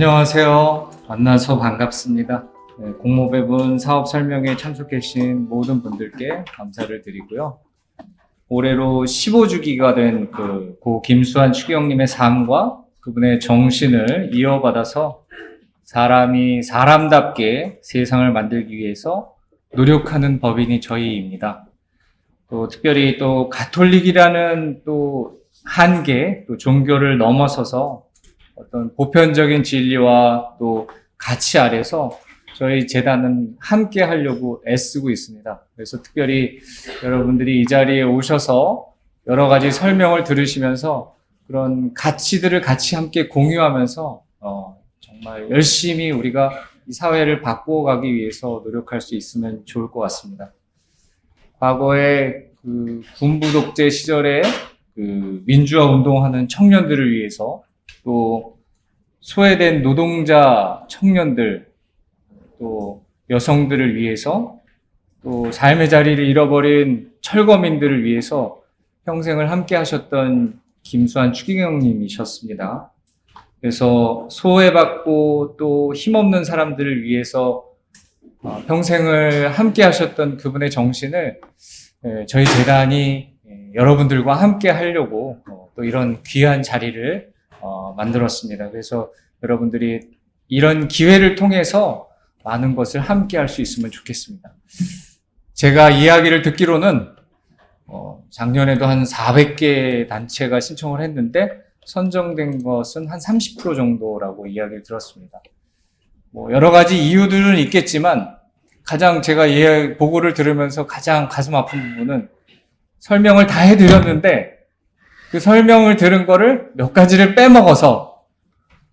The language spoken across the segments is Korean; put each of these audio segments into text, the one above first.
안녕하세요. 만나서 반갑습니다. 공모배분 사업 설명에 참석해 주신 모든 분들께 감사를 드리고요. 올해로 15주기가 된 고 김수환 추기경님의 삶과 그분의 정신을 이어받아서 사람이 사람답게 세상을 만들기 위해서 노력하는 법인이 저희입니다. 또 특별히 또 가톨릭이라는 또 한계, 또 종교를 넘어서서 어떤 보편적인 진리와 또 가치 아래서 저희 재단은 함께 하려고 애쓰고 있습니다. 그래서 특별히 여러분들이 이 자리에 오셔서 여러 가지 설명을 들으시면서 그런 가치들을 같이 함께 공유하면서 정말 열심히 우리가 이 사회를 바꾸어가기 위해서 노력할 수 있으면 좋을 것 같습니다. 과거에 군부 독재 시절에 민주화 운동하는 청년들을 위해서 또 소외된 노동자 청년들, 또 여성들을 위해서, 또 삶의 자리를 잃어버린 철거민들을 위해서 평생을 함께 하셨던 김수환 추기경님이셨습니다. 그래서 소외받고 또 힘없는 사람들을 위해서 평생을 함께 하셨던 그분의 정신을 저희 재단이 여러분들과 함께 하려고 또 이런 귀한 자리를 만들었습니다. 그래서 여러분들이 이런 기회를 통해서 많은 것을 함께 할 수 있으면 좋겠습니다. 제가 이야기를 듣기로는 작년에도 한 400개 단체가 신청을 했는데 선정된 것은 한 30% 정도라고 이야기를 들었습니다. 여러 가지 이유들은 있겠지만 가장 제가 보고를 들으면서 가장 가슴 아픈 부분은 설명을 다 해드렸는데 그 설명을 들은 거를 몇 가지를 빼먹어서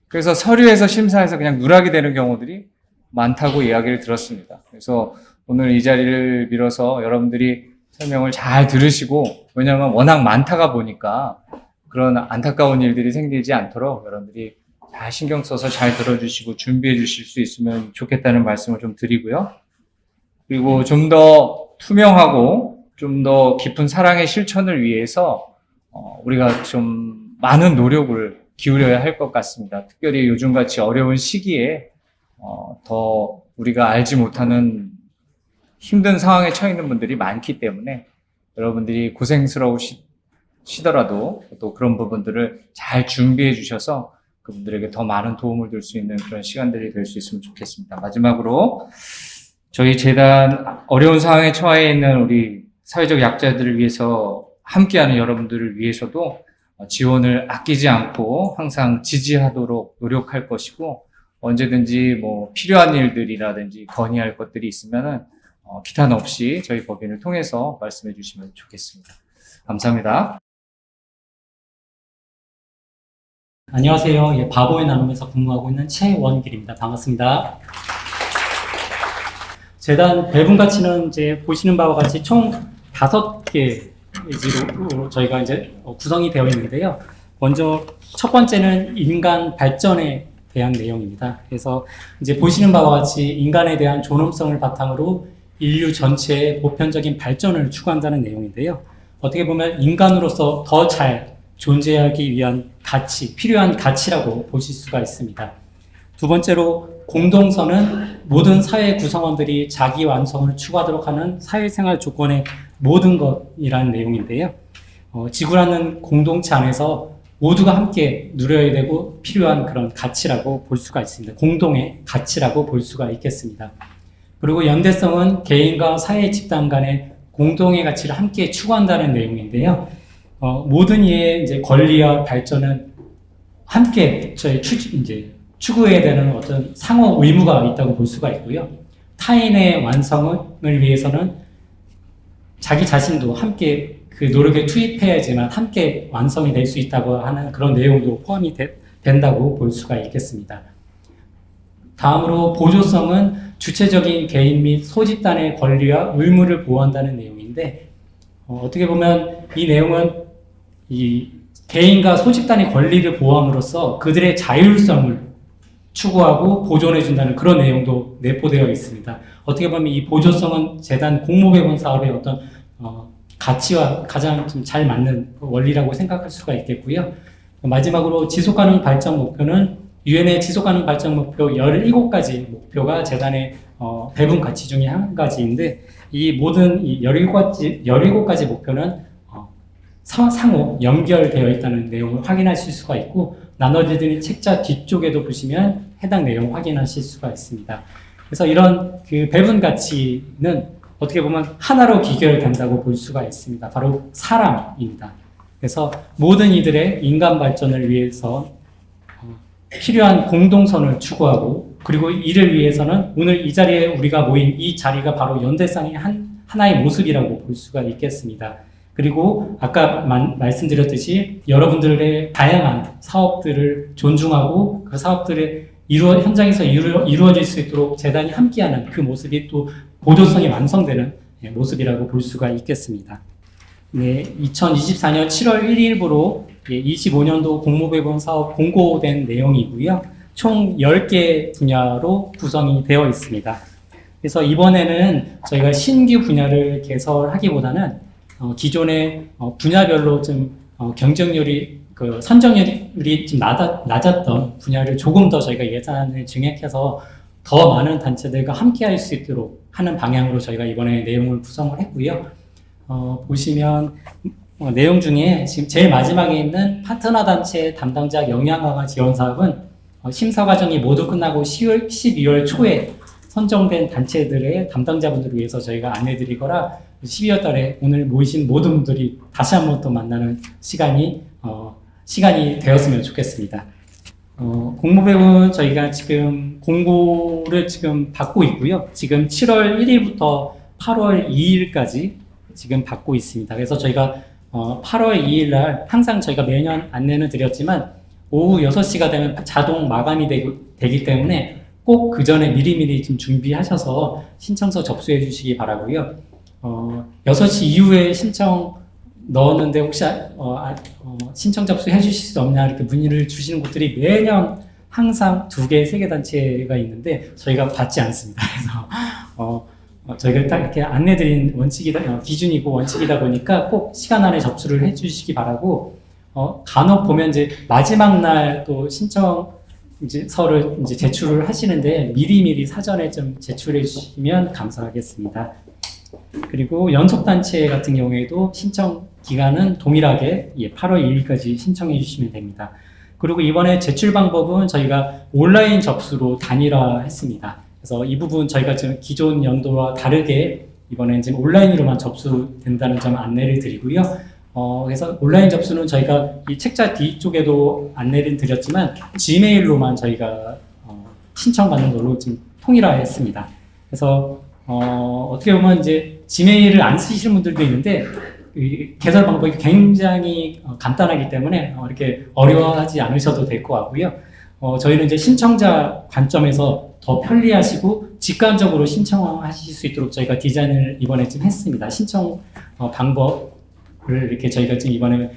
그래서 서류에서 심사해서 그냥 누락이 되는 경우들이 많다고 이야기를 들었습니다. 그래서 오늘 이 자리를 빌어서 여러분들이 설명을 잘 들으시고, 왜냐하면 워낙 많다가 보니까 그런 안타까운 일들이 생기지 않도록 여러분들이 잘 신경 써서 잘 들어주시고 준비해 주실 수 있으면 좋겠다는 말씀을 좀 드리고요. 그리고 좀 더 투명하고 좀 더 깊은 사랑의 실천을 위해서 우리가 좀 많은 노력을 기울여야 할 것 같습니다. 특별히 요즘같이 어려운 시기에 더 우리가 알지 못하는 힘든 상황에 처해 있는 분들이 많기 때문에 여러분들이 고생스러우시더라도 또 그런 부분들을 잘 준비해 주셔서 그분들에게 더 많은 도움을 줄 수 있는 그런 시간들이 될 수 있으면 좋겠습니다. 마지막으로 저희 재단 어려운 상황에 처해 있는 우리 사회적 약자들을 위해서 함께하는 여러분들을 위해서도 지원을 아끼지 않고 항상 지지하도록 노력할 것이고, 언제든지 필요한 일들이라든지 건의할 것들이 있으면은 기탄 없이 저희 법인을 통해서 말씀해 주시면 좋겠습니다. 감사합니다. 안녕하세요. 바보의 나눔에서 근무하고 있는 최원길입니다. 반갑습니다. 재단 배분 가치는 이제 보시는 바와 같이 총 5개 의지로 저희가 이제 구성이 되어 있는데요. 먼저 첫 번째는 인간 발전에 대한 내용입니다. 그래서 이제 보시는 바와 같이 인간에 대한 존엄성을 바탕으로 인류 전체의 보편적인 발전을 추구한다는 내용인데요. 어떻게 보면 인간으로서 더 잘 존재하기 위한 가치, 필요한 가치라고 보실 수가 있습니다. 두 번째로 공동선은 모든 사회 구성원들이 자기 완성을 추구하도록 하는 사회생활 조건의 모든 것이라는 내용인데요. 지구라는 공동체 안에서 모두가 함께 누려야 되고 필요한 그런 가치라고 볼 수가 있습니다. 공동의 가치라고 볼 수가 있겠습니다. 그리고 연대성은 개인과 사회 집단 간의 공동의 가치를 함께 추구한다는 내용인데요. 모든 이의 이제 권리와 발전은 함께 추구해야 되는 어떤 상호 의무가 있다고 볼 수가 있고요. 타인의 완성을 위해서는 자기 자신도 함께 그 노력에 투입해야지만 함께 완성이 될 수 있다고 하는 그런 내용도 포함이 된다고 볼 수가 있겠습니다. 다음으로 보조성은 주체적인 개인 및 소집단의 권리와 의무를 보호한다는 내용인데, 어떻게 보면 이 내용은 이 개인과 소집단의 권리를 보호함으로써 그들의 자율성을 추구하고 보존해준다는 그런 내용도 내포되어 있습니다. 어떻게 보면 이 보조성은 재단 공모배분 사업의 어떤 가치와 가장 좀 잘 맞는 원리라고 생각할 수가 있겠고요. 마지막으로 지속가능 발전 목표는 유엔의 지속가능 발전 목표 17가지 목표가 재단의 배분 가치 중에 한 가지인데 이 모든 이 17가지 목표는 상호 연결되어 있다는 내용을 확인하실 수가 있고 나눠드린 책자 뒤쪽에도 보시면 해당 내용 확인하실 수가 있습니다. 그래서 이런 그 배분 가치는 어떻게 보면 하나로 귀결된다고 볼 수가 있습니다. 바로 사람입니다. 그래서 모든 이들의 인간 발전을 위해서 필요한 공동선을 추구하고 그리고 이를 위해서는 오늘 이 자리에 우리가 모인 이 자리가 바로 연대상의 하나의 모습이라고 볼 수가 있겠습니다. 그리고 아까 말씀드렸듯이 여러분들의 다양한 사업들을 존중하고 그 사업들의 현장에서 이루어질 수 있도록 재단이 함께하는 그 모습이 또 보조성이 완성되는 모습이라고 볼 수가 있겠습니다. 네, 2024년 7월 1일부로 25년도 공모배분 사업 공고된 내용이고요. 총 10개 분야로 구성이 되어 있습니다. 그래서 이번에는 저희가 신규 분야를 개설하기보다는 기존의 분야별로 좀 경쟁률이 선정률이 좀 낮았던 분야를 조금 더 저희가 예산을 증액해서 더 많은 단체들과 함께 할 수 있도록 하는 방향으로 저희가 이번에 내용을 구성을 했고요. 보시면 내용 중에 지금 제일 마지막에 있는 파트너 단체 담당자 역량 강화 지원 사업은 심사 과정이 모두 끝나고 12월 초에 선정된 단체들의 담당자분들을 위해서 저희가 안내드리거나 12월 달에 오늘 모이신 모든 분들이 다시 한번 또 만나는 시간이 되었으면 좋겠습니다. 공모배분 저희가 지금 공고를 지금 받고 있고요. 지금 7월 1일부터 8월 2일까지 지금 받고 있습니다. 그래서 저희가 8월 2일 날 항상 저희가 매년 안내는 드렸지만 오후 6시가 되면 자동 마감이 되기 때문에 꼭 그 전에 미리미리 좀 준비하셔서 신청서 접수해 주시기 바라고요. 6시 이후에 신청 넣었는데 혹시 신청 접수해 주실 수 없냐 이렇게 문의를 주시는 곳들이 매년 항상 2개, 3개 단체가 있는데 저희가 받지 않습니다. 그래서 저희가 딱 이렇게 안내드린 기준이고 원칙이다 보니까 꼭 시간 안에 접수를 해 주시기 바라고 간혹 보면 이제 마지막 날 또 신청서를 이제 제출을 하시는데 미리미리 사전에 좀 제출해 주시면 감사하겠습니다. 그리고 연속단체 같은 경우에도 신청 기간은 동일하게 8월 2일까지 신청해 주시면 됩니다. 그리고 이번에 제출 방법은 저희가 온라인 접수로 단일화했습니다. 그래서 이 부분 저희가 지금 기존 연도와 다르게 이번에 지금 온라인으로만 접수된다는 점 안내를 드리고요. 그래서 온라인 접수는 저희가 이 책자 뒤쪽에도 안내를 드렸지만 지메일로만 저희가 신청받는 걸로 지금 통일화했습니다. 그래서 어떻게 보면 이제 지메일을 안 쓰시는 분들도 있는데 개설 방법이 굉장히 간단하기 때문에 이렇게 어려워하지 않으셔도 될 것 같고요. 저희는 이제 신청자 관점에서 더 편리하시고 직관적으로 신청하실 수 있도록 저희가 디자인을 이번에 좀 했습니다. 신청 방법을 이렇게 저희가 지금 이번에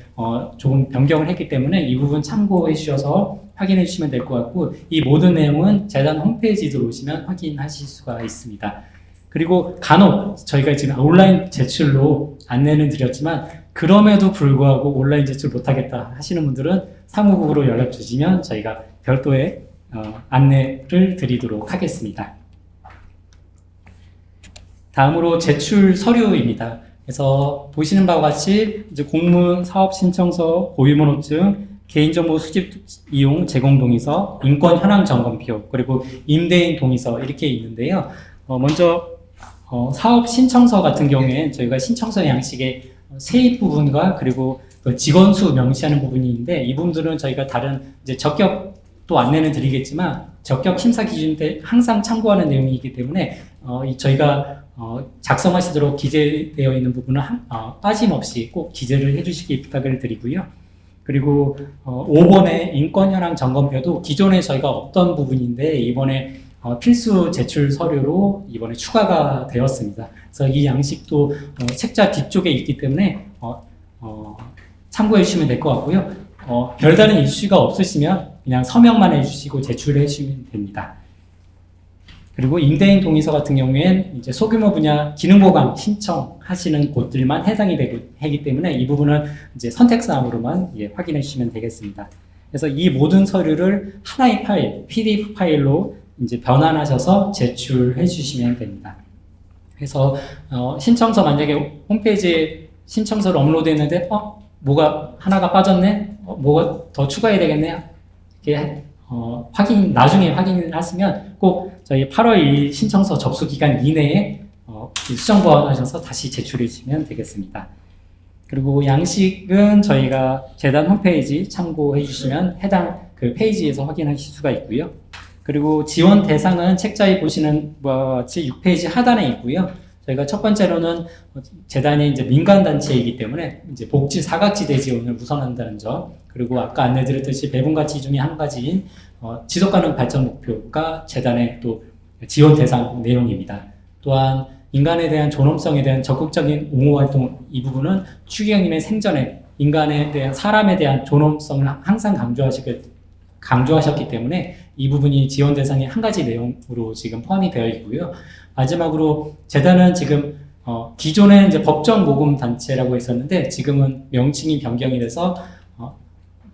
조금 변경을 했기 때문에 이 부분 참고해 주셔서 확인해 주시면 될 것 같고 이 모든 내용은 재단 홈페이지 들어오시면 확인하실 수가 있습니다. 그리고 간혹 저희가 지금 온라인 제출로 안내는 드렸지만 그럼에도 불구하고 온라인 제출 못하겠다 하시는 분들은 사무국으로 연락 주시면 저희가 별도의 안내를 드리도록 하겠습니다. 다음으로 제출 서류입니다. 그래서 보시는 바와 같이 이제 공문, 사업 신청서, 고유번호증, 개인정보 수집 이용 제공 동의서, 인권 현황 점검표, 그리고 임대인 동의서 이렇게 있는데요. 먼저 사업 신청서 같은 경우에 저희가 신청서 양식의 세입 부분과 그리고 직원 수 명시하는 부분이 있는데 이 부분들은 저희가 다른 이제 적격도 안내는 드리겠지만 적격 심사 기준 때 항상 참고하는 내용이기 때문에 저희가 작성하시도록 기재되어 있는 부분은 빠짐없이 꼭 기재를 해주시기 부탁을 드리고요. 그리고 5번의 인권 현황 점검표도 기존에 저희가 없던 부분인데 이번에 필수 제출 서류로 이번에 추가가 되었습니다. 그래서 이 양식도 책자 뒤쪽에 있기 때문에 참고해 주시면 될 것 같고요. 별다른 이슈가 없으시면 그냥 서명만 해주시고 제출해 주시면 됩니다. 그리고 임대인 동의서 같은 경우에는 이제 소규모 분야 기능 보강 신청하시는 곳들만 해당이 되기 때문에 이 부분은 이제 선택 사항으로만 확인해 주시면 되겠습니다. 그래서 이 모든 서류를 하나의 파일, PDF 파일로 이제 변환하셔서 제출해 주시면 됩니다. 그래서 신청서 만약에 홈페이지에 신청서를 업로드했는데 뭐가 하나가 빠졌네, 뭐가 더 추가해야 되겠네, 이렇게 나중에 확인을 하시면 꼭 저희 8월 2일 신청서 접수 기간 이내에 수정 보완하셔서 다시 제출해 주시면 되겠습니다. 그리고 양식은 저희가 재단 홈페이지 참고해 주시면 해당 그 페이지에서 확인하실 수가 있고요. 그리고 지원 대상은 책자에 보시는 바와 같이 6페이지 하단에 있고요. 저희가 첫 번째로는 재단이 이제 민간단체이기 때문에 이제 복지 사각지대 지원을 우선한다는 점, 그리고 아까 안내드렸듯이 배분가치 중에 한 가지인 지속가능 발전 목표가 재단의 또 지원 대상 내용입니다. 또한 인간에 대한 존엄성에 대한 적극적인 옹호 활동, 이 부분은 추기경님의 생전에 인간에 대한, 사람에 대한 존엄성을 항상 강조하셨기 때문에 이 부분이 지원 대상의 한 가지 내용으로 지금 포함이 되어 있고요. 마지막으로 재단은 지금 기존에 이제 법정 모금 단체라고 했었는데 지금은 명칭이 변경이 돼서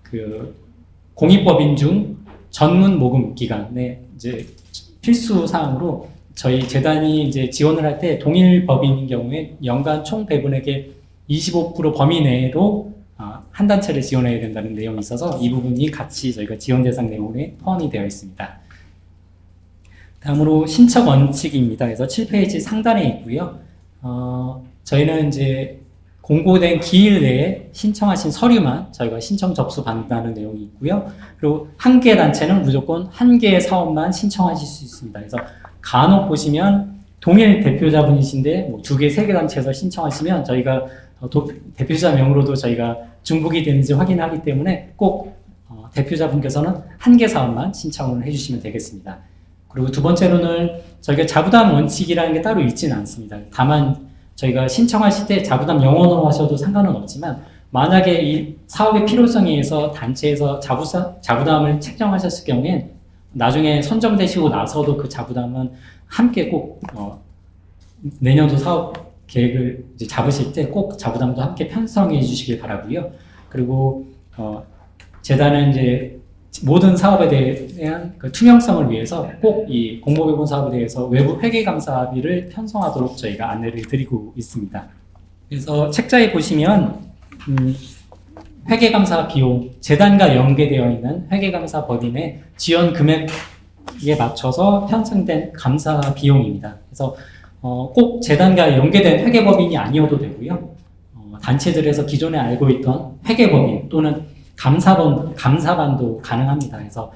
그 공익법인 중 전문 모금 기관의 이제 필수 사항으로 저희 재단이 이제 지원을 할 때 동일 법인인 경우에 연간 총 배분액의 25% 범위 내로 한 단체를 지원해야 된다는 내용이 있어서 이 부분이 같이 저희가 지원 대상 내용에 포함이 되어 있습니다. 다음으로 신청 원칙입니다. 그래서 7페이지 상단에 있고요. 저희는 이제 공고된 기일 내에 신청하신 서류만 저희가 신청 접수 받는다는 내용이 있고요. 그리고 한 개 단체는 무조건 한 개의 사업만 신청하실 수 있습니다. 그래서 간혹 보시면 동일 대표자분이신데 뭐 2개, 3개 단체에서 신청하시면 저희가 대표자 명으로도 저희가 중복이 되는지 확인하기 때문에 꼭 대표자분께서는 한 개 사업만 신청을 해주시면 되겠습니다. 그리고 두 번째로는 저희가 자부담 원칙이라는 게 따로 있지는 않습니다. 다만 저희가 신청하실 때 자부담 영원으로 하셔도 상관은 없지만 만약에 이 사업의 필요성에 의해서 단체에서 자부담을 책정하셨을 경우엔 나중에 선정되시고 나서도 그 자부담은 함께 꼭 내년도 사업 계획을 이제 잡으실 때 꼭 자부담도 함께 편성해 주시길 바라고요. 그리고 재단은 이제 모든 사업에 대한 그 투명성을 위해서 꼭 이 공모배분 사업에 대해서 외부 회계감사비를 편성하도록 저희가 안내를 드리고 있습니다. 그래서 책자에 보시면 회계감사 비용, 재단과 연계되어 있는 회계감사 법인의 지원 금액에 맞춰서 편성된 감사 비용입니다. 그래서 꼭 재단과 연계된 회계법인이 아니어도 되고요. 단체들에서 기존에 알고 있던 회계법인 또는 감사반도 가능합니다. 그래서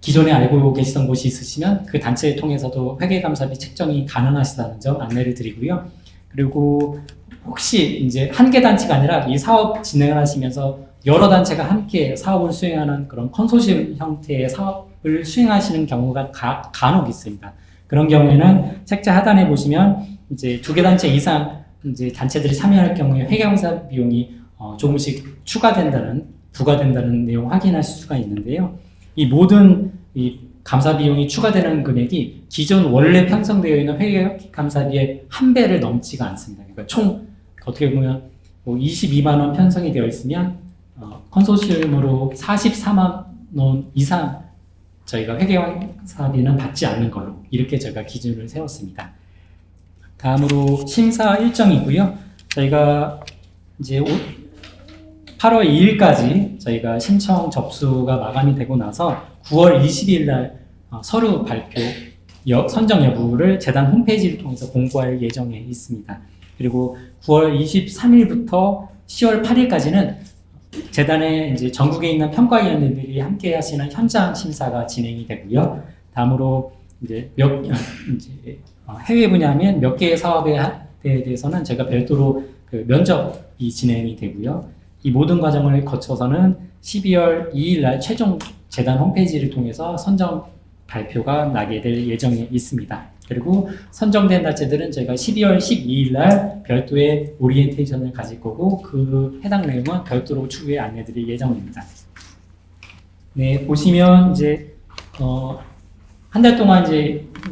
기존에 알고 계시던 곳이 있으시면 그 단체를 통해서도 회계감사비 책정이 가능하시다는 점 안내를 드리고요. 그리고 혹시 이제 한 개 단체가 아니라 이 사업 진행을 하시면서 여러 단체가 함께 사업을 수행하는 그런 컨소시엄 형태의 사업을 수행하시는 경우가 간혹 있습니다. 그런 경우에는 책자 하단에 보시면 이제 2개 단체 이상 이제 단체들이 참여할 경우에 회계감사 비용이 조금씩 부과된다는 내용 확인하실 수가 있는데요. 이 모든 이 감사 비용이 추가되는 금액이 기존 원래 편성되어 있는 회계감사비의 1배를 넘지가 않습니다. 그러니까 총 어떻게 보면 뭐 22만 원 편성이 되어 있으면 컨소시엄으로 44만 원 이상 저희가 회계감사비는 받지 않는 걸로 이렇게 저희가 기준을 세웠습니다. 다음으로 심사 일정이고요. 저희가 이제 8월 2일까지 저희가 신청 접수가 마감이 되고 나서 9월 20일 날 서류 발표 선정 여부를 재단 홈페이지를 통해서 공고할 예정에 있습니다. 그리고 9월 23일부터 10월 8일까지는 재단에 이제 전국에 있는 평가위원들이 함께 하시는 현장 심사가 진행이 되고요. 다음으로 이제 해외 분야면 몇 개의 사업에 대해서는 제가 별도로 그 면접이 진행이 되고요. 이 모든 과정을 거쳐서는 12월 2일 날 최종 재단 홈페이지를 통해서 선정 발표가 나게 될 예정에 있습니다. 그리고 선정된 단체들은 저희가 12월 12일 날 별도의 오리엔테이션을 가질 거고 그 해당 내용은 별도로 추후에 안내드릴 예정입니다. 네, 보시면 이제 한 달 동안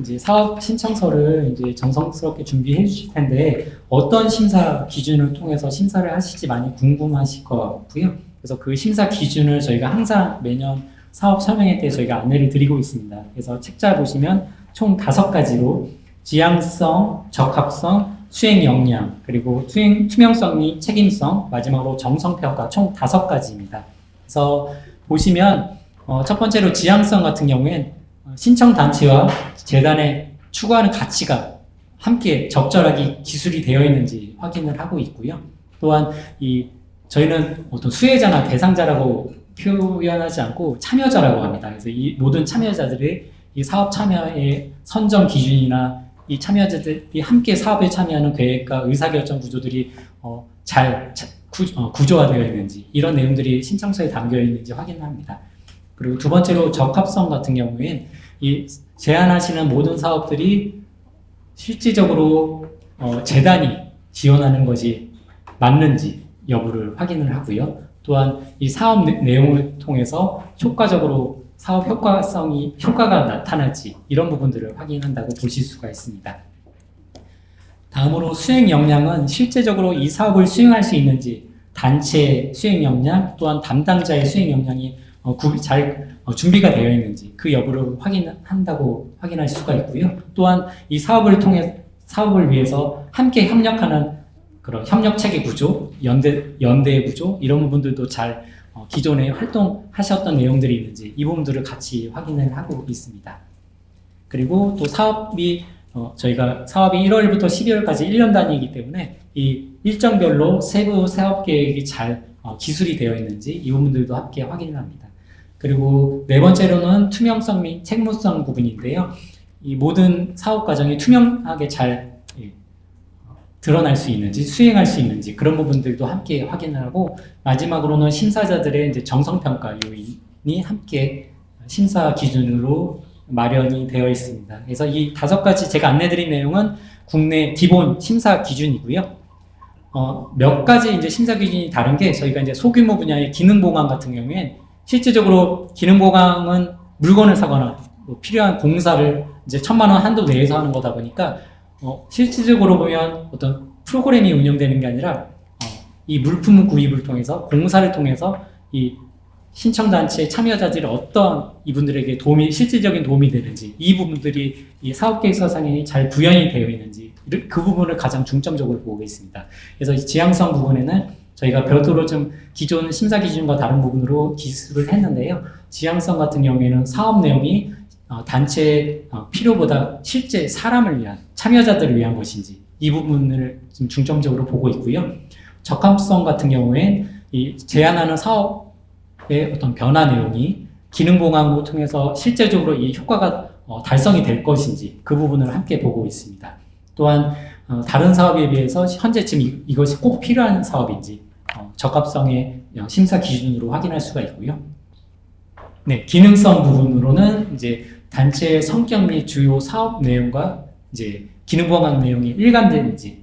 이제 사업 신청서를 이제 정성스럽게 준비해 주실 텐데 어떤 심사 기준을 통해서 심사를 하실지 많이 궁금하실 것 같고요. 그래서 그 심사 기준을 저희가 항상 매년 사업 설명회 때 저희가 안내를 드리고 있습니다. 그래서 책자 보시면 총 5가지로 지향성, 적합성, 수행 역량, 그리고 투명성 및 책임성, 마지막으로 정성평가 총 5가지입니다. 그래서 보시면 첫 번째로 지향성 같은 경우엔 신청단체와 재단의 추구하는 가치가 함께 적절하게 기술이 되어 있는지 확인을 하고 있고요. 또한 저희는 어떤 수혜자나 대상자라고 표현하지 않고 참여자라고 합니다. 그래서 이 모든 참여자들의 이 사업 참여의 선정 기준이나 이 참여자들이 함께 사업에 참여하는 계획과 의사결정 구조들이 잘 구조화되어 있는지, 이런 내용들이 신청서에 담겨 있는지 확인합니다. 그리고 두 번째로 적합성 같은 경우엔 이 제안하시는 모든 사업들이 실질적으로 재단이 지원하는 것이 맞는지 여부를 확인을 하고요. 또한 이 사업 내용을 통해서 효과적으로 사업 효과가 나타날지, 이런 부분들을 확인한다고 보실 수가 있습니다. 다음으로 수행 역량은 실제적으로 이 사업을 수행할 수 있는지, 단체 수행 역량, 또한 담당자의 수행 역량이 잘 준비가 되어 있는지 그 여부를 확인한다고 확인할 수가 있고요. 또한 이 사업을 위해서 함께 협력하는 그런 협력 체계 구조, 연대 구조, 이런 부분들도 잘 기존에 활동하셨던 내용들이 있는지, 이 부분들을 같이 확인을 하고 있습니다. 그리고 또 저희가 사업이 1월부터 12월까지 1년 단위이기 때문에 이 일정별로 세부 사업 계획이 잘 기술이 되어 있는지, 이 부분들도 함께 확인을 합니다. 그리고 네 번째로는 투명성 및 책무성 부분인데요. 이 모든 사업 과정이 투명하게 잘 드러날 수 있는지, 수행할 수 있는지, 그런 부분들도 함께 확인을 하고, 마지막으로는 심사자들의 이제 정성평가 요인이 함께 심사 기준으로 마련이 되어 있습니다. 그래서 이 5가지 제가 안내드린 내용은 국내 기본 심사 기준이고요. 몇 가지 이제 심사 기준이 다른 게, 저희가 이제 소규모 분야의 기능 보강 같은 경우엔 실질적으로 기능 보강은 물건을 사거나 필요한 공사를 이제 1,000만 원 한도 내에서 하는 거다 보니까 실질적으로 보면 어떤 프로그램이 운영되는 게 아니라 이 물품 구입을 통해서, 공사를 통해서 이 신청단체 참여자들이 어떤 이분들에게 실질적인 도움이 되는지, 이 부분들이 이 사업계획서상에 잘 구현이 되어 있는지, 그 부분을 가장 중점적으로 보고 있습니다. 그래서 이 지향성 부분에는 저희가 별도로 좀 기존 심사 기준과 다른 부분으로 기술을 했는데요. 지향성 같은 경우에는 사업 내용이 단체의 필요보다 실제 사람을 위한, 참여자들을 위한 것인지, 이 부분을 좀 중점적으로 보고 있고요. 적합성 같은 경우엔 이 제안하는 사업의 어떤 변화 내용이 기능 보강을 통해서 실제적으로 이 효과가 달성이 될 것인지, 그 부분을 함께 보고 있습니다. 또한 다른 사업에 비해서 현재 지금 이것이 꼭 필요한 사업인지 적합성의 심사 기준으로 확인할 수가 있고요. 네, 기능성 부분으로는 이제 단체의 성격 및 주요 사업 내용과 이제 기능 보강 내용이 일관되는지,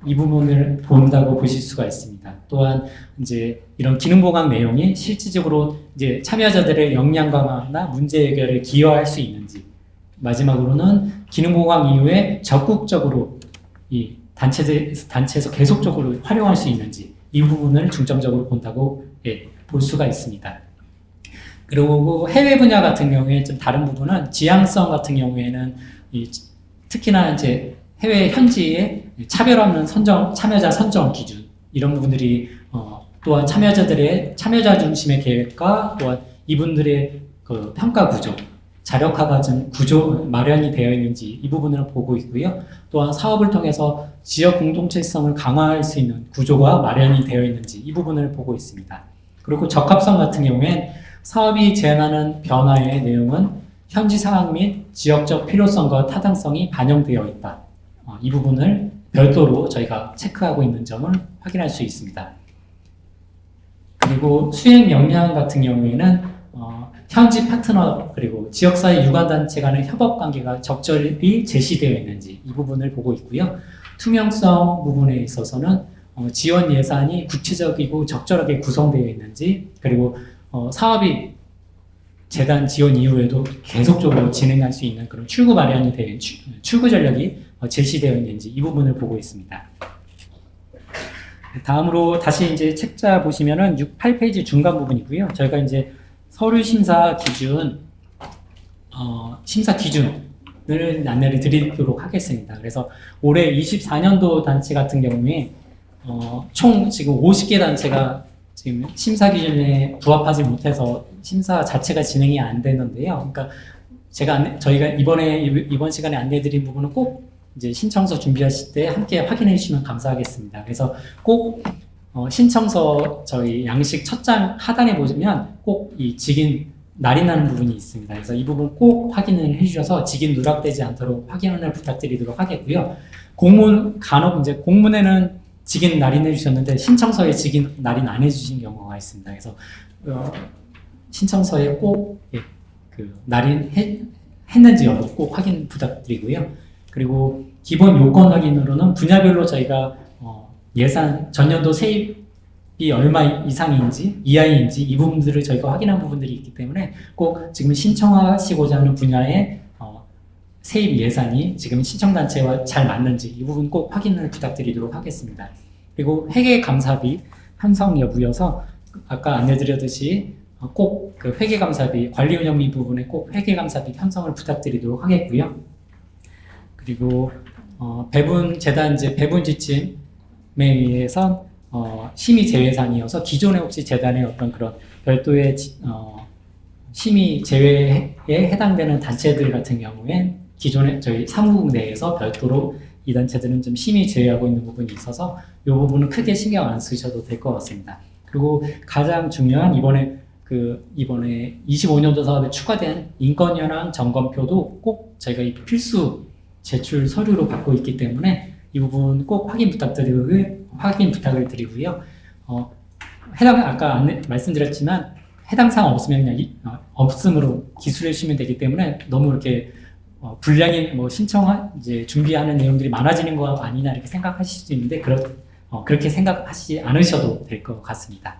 이 부분을 본다고 보실 수가 있습니다. 또한 이제 이런 기능 보강 내용이 실질적으로 이제 참여자들의 역량 강화나 문제 해결에 기여할 수 있는지, 마지막으로는 기능 보강 이후에 적극적으로 이 단체에서 계속적으로 활용할 수 있는지, 이 부분을 중점적으로 본다고 볼 수가 있습니다. 그리고 해외 분야 같은 경우에 좀 다른 부분은 지향성 같은 경우에는 특히나 이제 해외 현지의 차별 없는 참여자 선정 기준, 이런 부분들이 또한 참여자 중심의 계획과 또한 이분들의 그 평가 구조, 자력화가 좀 마련이 되어 있는지, 이 부분을 보고 있고요. 또한 사업을 통해서 지역 공동체성을 강화할 수 있는 구조가 마련이 되어 있는지, 이 부분을 보고 있습니다. 그리고 적합성 같은 경우엔 사업이 제안하는 변화의 내용은 현지 상황 및 지역적 필요성과 타당성이 반영되어 있다. 이 부분을 별도로 저희가 체크하고 있는 점을 확인할 수 있습니다. 그리고 수행 역량 같은 경우에는 현지 파트너 그리고 지역사회 유관단체 간의 협업관계가 적절히 제시되어 있는지, 이 부분을 보고 있고요. 투명성 부분에 있어서는 지원 예산이 구체적이고 적절하게 구성되어 있는지, 그리고 사업이 재단 지원 이후에도 계속적으로 진행할 수 있는 그런 출구 마련이 된 출구 전략이 제시되어 있는지, 이 부분을 보고 있습니다. 다음으로 다시 이제 책자 보시면은 8페이지 중간 부분이고요. 저희가 이제 서류 심사 기준, 심사 기준을 안내를 드리도록 하겠습니다. 그래서 올해 24년도 단체 같은 경우에 총 지금 50개 단체가 지금 심사 기준에 부합하지 못해서 심사 자체가 진행이 안 되는데요. 그러니까 저희가 이번 시간에 안내드린 부분은 꼭 이제 신청서 준비하실 때 함께 확인해 주시면 감사하겠습니다. 그래서 꼭 신청서 저희 양식 첫 장 하단에 보시면 꼭 이 직인 날인하는 부분이 있습니다. 그래서 이 부분 꼭 확인을 해주셔서 직인 누락되지 않도록 확인을 부탁드리도록 하겠고요. 간혹 이제 공문에는 직인 날인해 주셨는데 신청서에 직인 날인 안 해주신 경우가 있습니다. 그래서 신청서에 꼭 날인 했는지 여부 꼭 확인 부탁드리고요. 그리고 기본 요건 확인으로는 분야별로 저희가 예산 전년도 세입이 얼마 이상인지 이하인지 이 부분들을 저희가 확인한 부분들이 있기 때문에 꼭 지금 신청하시고자 하는 분야의 세입 예산이 지금 신청단체와 잘 맞는지 이 부분 꼭 확인을 부탁드리도록 하겠습니다. 그리고 회계감사비 편성 여부여서 아까 안내드렸듯이 꼭 그 회계감사비 관리운영비 부분에 꼭 회계감사비 편성을 부탁드리도록 하겠고요. 그리고 재단 배분 지침에 의해서 심의 제외상이어서 기존에 혹시 재단의 어떤 그런 별도의 심의 제외에 해당되는 단체들 같은 경우에 기존에 저희 사무국 내에서 별도로 이 단체들은 좀 심의 제외하고 있는 부분이 있어서 이 부분은 크게 신경 안 쓰셔도 될 것 같습니다. 그리고 가장 중요한 이번에 25년도 사업에 추가된 인권현황 점검표도 꼭 저희가 이 필수 제출 서류로 받고 있기 때문에 이 부분 꼭 확인 부탁을 드리고요. 아까 말씀드렸지만 해당 사항 없으면 그냥 없음으로 기술해 주시면 되기 때문에 너무 이렇게 분량이 이제 준비하는 내용들이 많아지는 거 아니냐 이렇게 생각하실 수 있는데 그렇게 생각하시지 않으셔도 될 것 같습니다.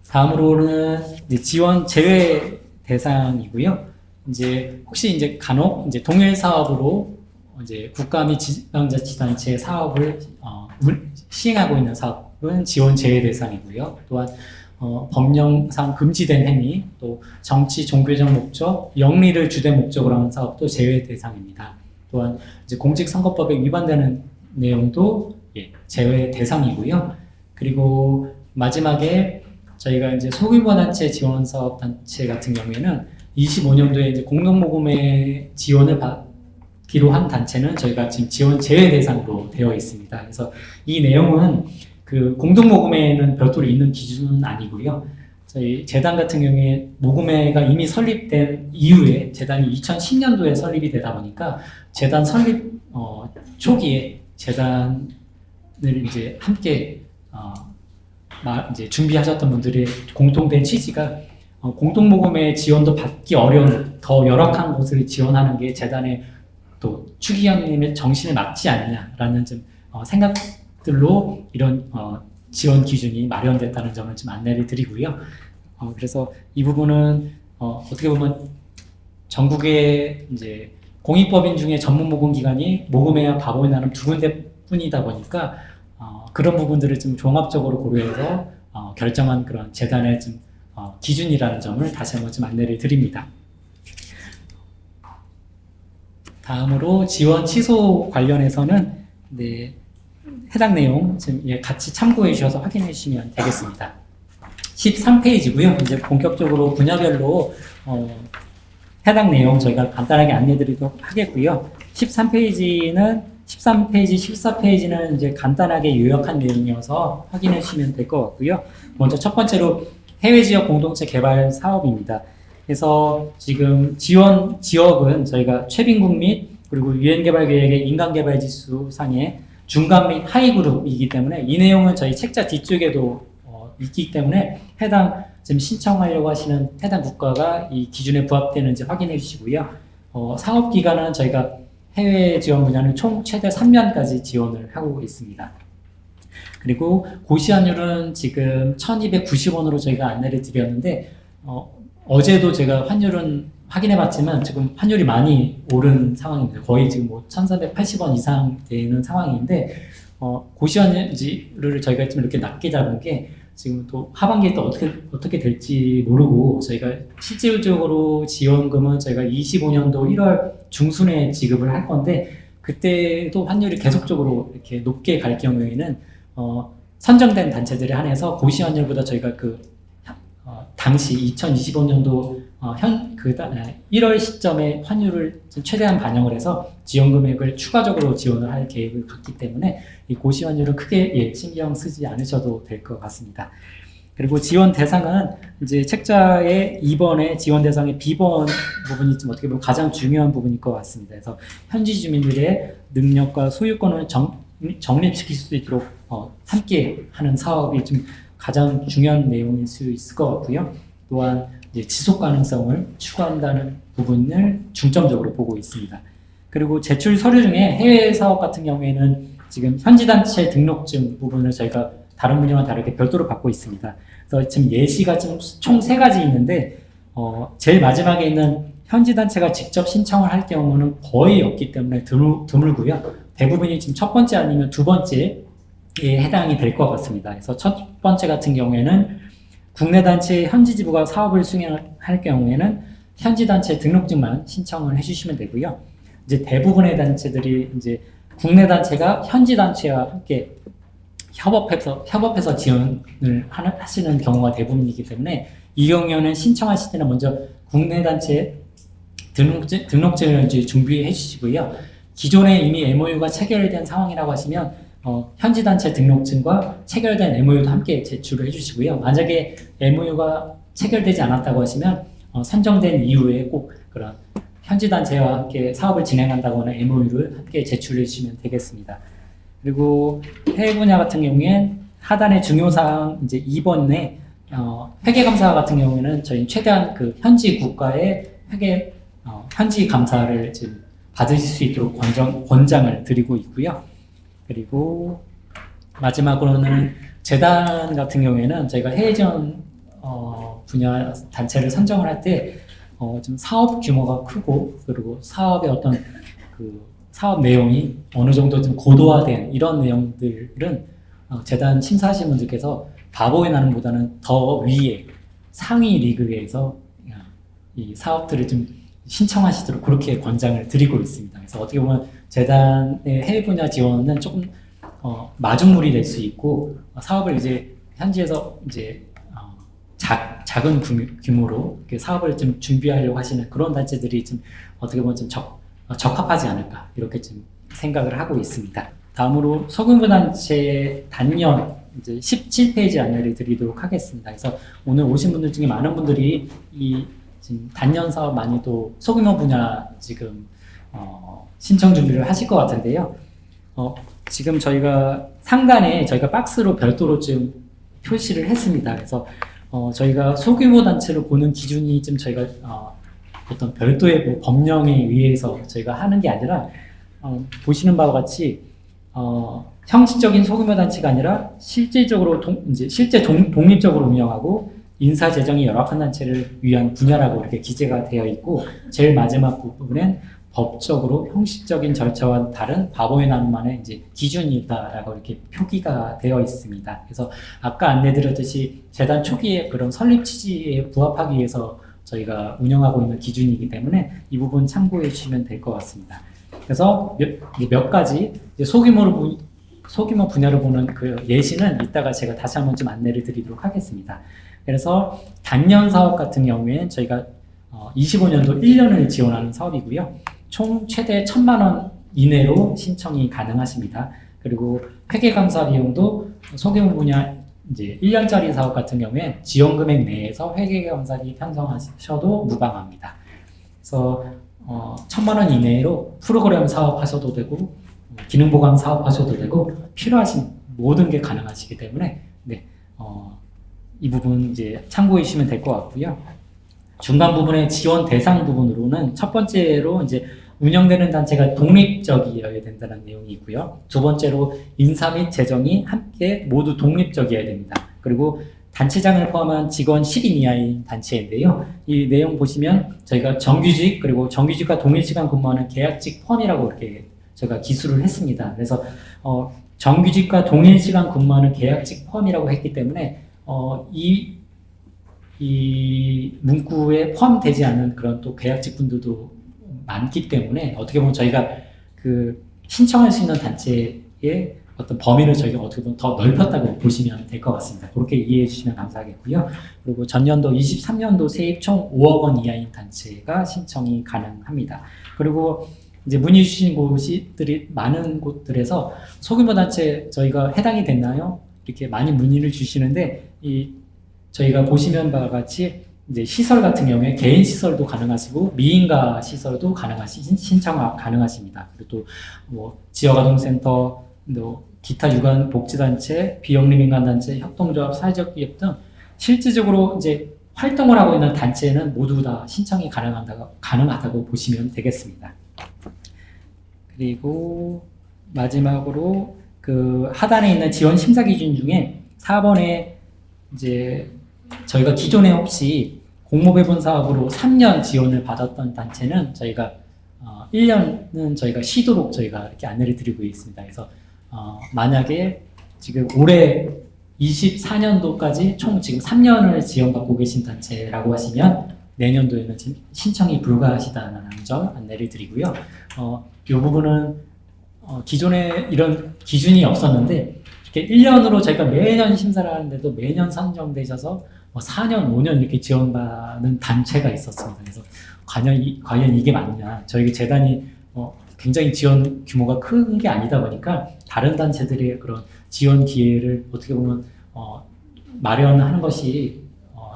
다음으로는 지원 제외 대상이고요. 혹시 간혹 동일 사업으로 국가 및 지방자치단체 사업을 시행하고 있는 사업은 지원 제외 대상이고요. 또한 법령상 금지된 행위, 또 정치 종교적 목적, 영리를 주된 목적으로 하는 사업도 제외 대상입니다. 또한 공직선거법에 위반되는 내용도 제외 대상이고요. 그리고 마지막에 저희가 소규모 단체 지원 사업 단체 같은 경우에는 25년도에 공동모금의 지원을 받기로 한 단체는 저희가 지금 지원 제외 대상으로 되어 있습니다. 그래서 이 내용은 그 공동모금회는 별도로 있는 기준은 아니고요. 저희 재단 같은 경우에 모금회가 이미 설립된 이후에 재단이 2010년도에 설립이 되다 보니까 재단 설립 초기에 재단을 함께 준비하셨던 분들의 공통된 취지가 공동모금회 지원도 받기 어려운 더 열악한 곳을 지원하는 게 재단의 또 추기경님의 정신에 맞지 않느냐라는 생각들로 이런 지원 기준이 마련됐다는 점을 좀 안내를 드리고요. 그래서 이 부분은 어떻게 보면 전국의 공익법인 중에 전문 모금기관이 모금회와 바보에 나는 두 군데뿐이다 보니까 그런 부분들을 좀 종합적으로 고려해서 결정한 그런 재단의 기준이라는 점을 다시 한번 좀 안내를 드립니다. 다음으로 지원 취소 관련해서는 해당 내용 같이 참고해 주셔서 확인해 주시면 되겠습니다. 13페이지고요. 이제 본격적으로 분야별로 해당 내용 저희가 간단하게 안내 드리도록 하겠고요. 13페이지, 14페이지는 간단하게 요약한 내용이어서 확인해 주시면 될 것 같고요. 먼저 첫 번째로 해외 지역 공동체 개발 사업입니다. 그래서 지금 지역은 저희가 최빈국 및 그리고 유엔 개발 계획의 인간 개발 지수 상의 중간 및 하위 그룹이기 때문에 이 내용은 저희 책자 뒤쪽에도 있기 때문에 지금 신청하려고 하시는 해당 국가가 이 기준에 부합되는지 확인해 주시고요. 사업 기간은 저희가 해외 지원 분야는 총 최대 3년까지 지원을 하고 있습니다. 그리고 고시환율은 지금 1,290원으로 저희가 안내를 드렸는데 어제도 제가 환율은 확인해 봤지만 지금 환율이 많이 오른 상황입니다. 거의 지금 1,380원 이상 되는 상황인데 고시원지를 저희가 좀 이렇게 낮게 잡은 게 지금 또 하반기에 또 어떻게 될지 모르고 저희가 실질적으로 지원금은 저희가 25년도 1월 중순에 지급을 할 건데 그때도 환율이 계속적으로 이렇게 높게 갈 경우에는 선정된 단체들에 한해서 고시 환율보다 저희가 당시 2025년도 1월 시점에 환율을 최대한 반영을 해서 지원 금액을 추가적으로 지원을 할 계획을 갖기 때문에 이 고시 환율은 크게 신경 쓰지 않으셔도 될 것 같습니다. 그리고 지원 대상은 이제 책자의 2번의 지원 대상의 B번 부분이 좀 어떻게 보면 가장 중요한 부분일 것 같습니다. 그래서 현지 주민들의 능력과 소유권을 정립시킬 수 있도록 함께 하는 사업이 좀 가장 중요한 내용일 수 있을 것 같고요. 또한 이제 지속 가능성을 추구한다는 부분을 중점적으로 보고 있습니다. 그리고 제출 서류 중에 해외 사업 같은 경우에는 지금 현지 단체 등록증 부분을 저희가 다른 분야와 다르게 별도로 받고 있습니다. 그래서 지금 예시가 총 3가지 있는데 제일 마지막에 있는 현지 단체가 직접 신청을 할 경우는 거의 없기 때문에 드물고요. 대부분이 지금 첫 번째 아니면 두 번째에 해당이 될 것 같습니다. 그래서 첫 번째 같은 경우에는 국내 단체의 현지 지부가 사업을 수행할 경우에는 현지 단체 등록증만 신청을 해주시면 되고요. 이제 대부분의 단체들이 이제 국내 단체가 현지 단체와 함께 협업해서 지원을 하시는 경우가 대부분이기 때문에 이 경우에는 신청하실 때는 먼저 국내 단체 등록증을 이제 준비해 주시고요. 기존에 이미 MOU가 체결된 상황이라고 하시면 현지 단체 등록증과 체결된 MOU도 함께 제출을 해주시고요. 만약에 MOU가 체결되지 않았다고 하시면 선정된 이후에 꼭 그런 현지 단체와 함께 사업을 진행한다거나 MOU를 함께 제출해 주시면 되겠습니다. 그리고 해외 분야 같은 경우엔 하단의 중요사항 이제 2번에 회계감사 같은 경우에는 저희 최대한 현지 국가의 현지 감사를 지금 받으실 수 있도록 권장을 드리고 있고요. 그리고 마지막으로는 재단 같은 경우에는 저희가 해외 지원 분야 단체를 선정을 할 때 좀 사업 규모가 크고 그리고 사업의 어떤 사업 내용이 어느 정도 좀 고도화된 이런 내용들은 재단 심사하시는 분들께서 바보의 나눔보다는 더 위에 상위 리그에서 이 사업들을 좀 신청하시도록 그렇게 권장을 드리고 있습니다. 그래서 어떻게 보면 재단의 해외 분야 지원은 조금 마중물이 될 수 있고 사업을 이제 현지에서 이제 작은 규모로 사업을 좀 준비하려고 하시는 그런 단체들이 좀 어떻게 보면 좀 적합하지 않을까 이렇게 좀 생각을 하고 있습니다. 다음으로 소규모 단체 단년 이제 17페이지 안내를 드리도록 하겠습니다. 그래서 오늘 오신 분들 중에 많은 분들이 이 지금 단년 사업 많이 또 소규모 분야 지금 신청 준비를 하실 것 같은데요. 지금 저희가 상단에 저희가 박스로 별도로 좀 표시를 했습니다. 그래서 저희가 소규모 단체를 보는 기준이 좀 저희가 어떤 별도의 뭐 법령에 의해서 저희가 하는 게 아니라 보시는 바와 같이 형식적인 소규모 단체가 아니라 실질적으로 실제 독립적으로 운영하고 인사 재정이 열악한 단체를 위한 분야라고 이렇게 기재가 되어 있고 제일 마지막 부분엔 법적으로 형식적인 절차와 다른 바보의 나눔만의 이제 기준이다라고 이렇게 표기가 되어 있습니다. 그래서 아까 안내드렸듯이 재단 초기에 그런 설립 취지에 부합하기 위해서 저희가 운영하고 있는 기준이기 때문에 이 부분 참고해 주시면 될 것 같습니다. 그래서 몇 가지 이제 소규모 분야로 보는 그 예시는 이따가 제가 다시 한번 좀 안내를 드리도록 하겠습니다. 그래서 단년 사업 같은 경우에는 저희가 25년도 1년을 지원하는 사업이고요. 총 최대 1,000만 원 이내로 신청이 가능하십니다. 그리고 회계감사 비용도 소규모 분야 이제 1년짜리 사업 같은 경우에 지원 금액 내에서 회계감사비 편성하셔도 무방합니다. 그래서 1,000만 원 이내로 프로그램 사업하셔도 되고 기능 보강 사업하셔도 되고 필요하신 모든 게 가능하시기 때문에 이 부분 이제 참고해 주시면 될 것 같고요. 중간 부분의 지원 대상 부분으로는 첫 번째로 이제 운영되는 단체가 독립적이어야 된다는 내용이 있고요. 두 번째로 인사 및 재정이 함께 모두 독립적이어야 됩니다. 그리고 단체장을 포함한 직원 10인 이하인 단체인데요. 이 내용 보시면 저희가 정규직 그리고 정규직과 동일시간 근무하는 계약직 포함이라고 이렇게 제가 기술을 했습니다. 그래서 정규직과 동일 시간 근무하는 계약직 포함이라고 했기 때문에 이 문구에 포함되지 않은 그런 또 계약직 분들도 많기 때문에 어떻게 보면 저희가 그 신청할 수 있는 단체의 어떤 범위를 저희가 어떻게 보면 더 넓혔다고 보시면 될 것 같습니다. 그렇게 이해해 주시면 감사하겠고요. 그리고 전년도 23년도 세입 총 5억 원 이하인 단체가 신청이 가능합니다. 그리고 이제 문의 주신 곳들이 많은 곳들에서 소규모 단체 저희가 해당이 됐나요? 이렇게 많이 문의를 주시는데 저희가 보시면 바와 같이 이제 시설 같은 경우에 개인 시설도 가능하시고 미인가 시설도 신청 가능하십니다. 그리고 또 뭐 지역아동센터, 또 기타 유관 복지단체, 비영리민간단체, 협동조합, 사회적 기업 등 실질적으로 이제 활동을 하고 있는 단체는 모두 다 신청이 가능하다고 보시면 되겠습니다. 그리고 마지막으로 그 하단에 있는 지원 심사 기준 중에 4번에 이제 저희가 기존에 혹시 공모배분 사업으로 3년 지원을 받았던 단체는 저희가 1년은 저희가 쉬도록 저희가 이렇게 안내를 드리고 있습니다. 그래서 만약에 지금 올해 24년도까지 총 지금 3년을 지원받고 계신 단체라고 하시면 내년도에는 지금 신청이 불가하시다는 점 안내를 드리고요. 이 부분은 기존에 이런 기준이 없었는데 이렇게 1년으로 저희가 매년 심사를 하는데도 매년 선정되셔서 4년, 5년 이렇게 지원받는 단체가 있었습니다. 그래서 과연 이게 맞냐? 저희 재단이 굉장히 지원 규모가 큰 게 아니다 보니까 다른 단체들의 그런 지원 기회를 어떻게 보면 마련하는 것이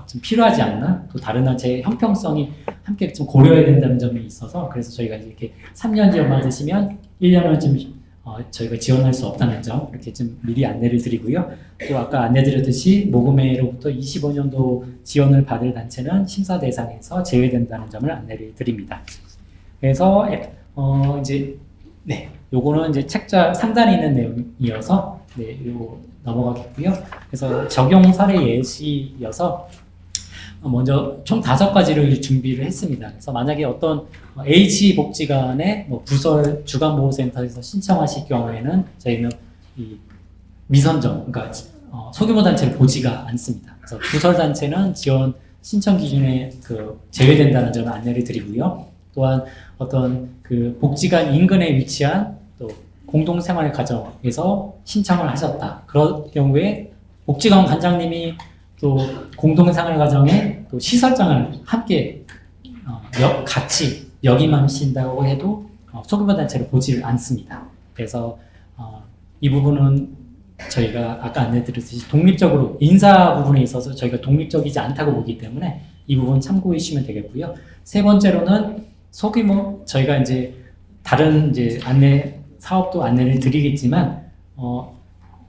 좀 필요하지 않나? 또 다른 단체의 형평성이 함께 좀 고려해야 된다는 점이 있어서 그래서 저희가 이렇게 3년 지원 받으시면 1년은 좀 저희가 지원할 수 없다는 점 이렇게 좀 미리 안내를 드리고요. 또 아까 안내드렸듯이 모금회로부터 25년도 지원을 받을 단체는 심사 대상에서 제외된다는 점을 안내를 드립니다. 그래서 이제 요거는 이제 책자 상단에 있는 내용이어서 요 넘어가겠고요. 그래서 적용 사례 예시여서 먼저 총 5가지를 준비를 했습니다. 그래서 만약에 어떤 H복지관의 부설 주간보호센터에서 신청하실 경우에는 저희는 이 미선정, 그러니까 소규모 단체를 보지가 않습니다. 그래서 부설 단체는 지원 신청 기준에 제외된다는 점을 안내를 드리고요. 또한 어떤 그 복지관 인근에 위치한 또 공동생활 가정에서 신청을 하셨다. 그럴 경우에 복지관 관장님이 또 공동생활 가정에 또 시설장을 함께 같이 역임하신다고 해도 소규모 단체를 보지 않습니다. 그래서 이 부분은 저희가 아까 안내드렸듯이 독립적으로 인사 부분에 있어서 저희가 독립적이지 않다고 보기 때문에 이 부분 참고해 주시면 되겠고요. 세 번째로는 소규모 저희가 이제 다른 이제 사업도 안내를 드리겠지만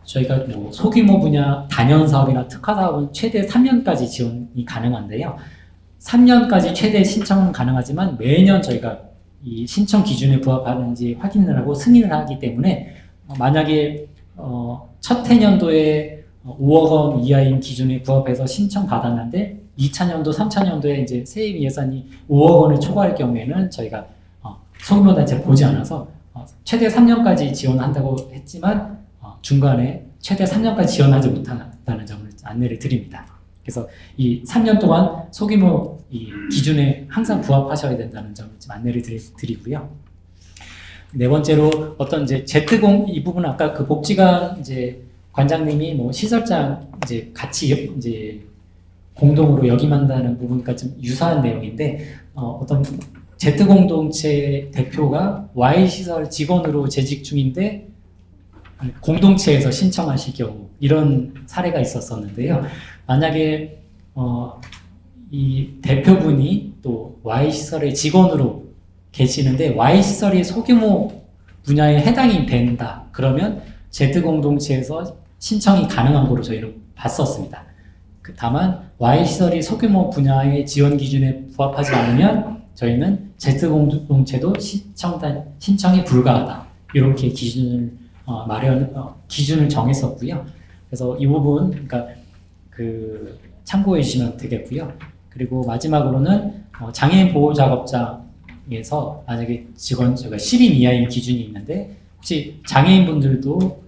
저희가 소규모 분야 단연 사업이나 특화 사업은 최대 3년까지 지원이 가능한데요. 3년까지 최대 신청은 가능하지만 매년 저희가 이 신청 기준에 부합하는지 확인을 하고 승인을 하기 때문에 만약에 첫 해년도에 5억 원 이하인 기준에 부합해서 신청 받았는데 2차년도, 3차년도에 이제 세입 예산이 5억 원을 초과할 경우에는 저희가 소규모 단체 보지 않아서 최대 3년까지 지원한다고 했지만 중간에 최대 3년까지 지원하지 못한다는 점을 안내를 드립니다. 그래서 이 3년 동안 소규모 이 기준에 항상 부합하셔야 된다는 점을 좀 안내를 드리고요. 네 번째로 어떤 이제 Z공 이 부분은 아까 그 복지관 이제 관장님이 시설장 이제 같이 이제 공동으로 역임한다는 부분과 좀 유사한 내용인데 어떤 Z공동체 대표가 Y시설 직원으로 재직 중인데 공동체에서 신청하실 경우 이런 사례가 있었었는데요. 만약에 이 대표분이 또 Y시설의 직원으로 계시는데 Y시설이 소규모 분야에 해당이 된다. 그러면 Z공동체에서 신청이 가능한 거로 저희는 봤었습니다. 다만 Y시설이 소규모 분야의 지원 기준에 부합하지 않으면 저희는 Z공동체도 신청이 불가하다. 이렇게 기준을 기준을 정했었고요. 그래서 이 부분 그러니까 참고해 주시면 되겠고요. 그리고 마지막으로는 장애인 보호 작업장에서 만약에 직원 10인 이하인 기준이 있는데 혹시 장애인 분들도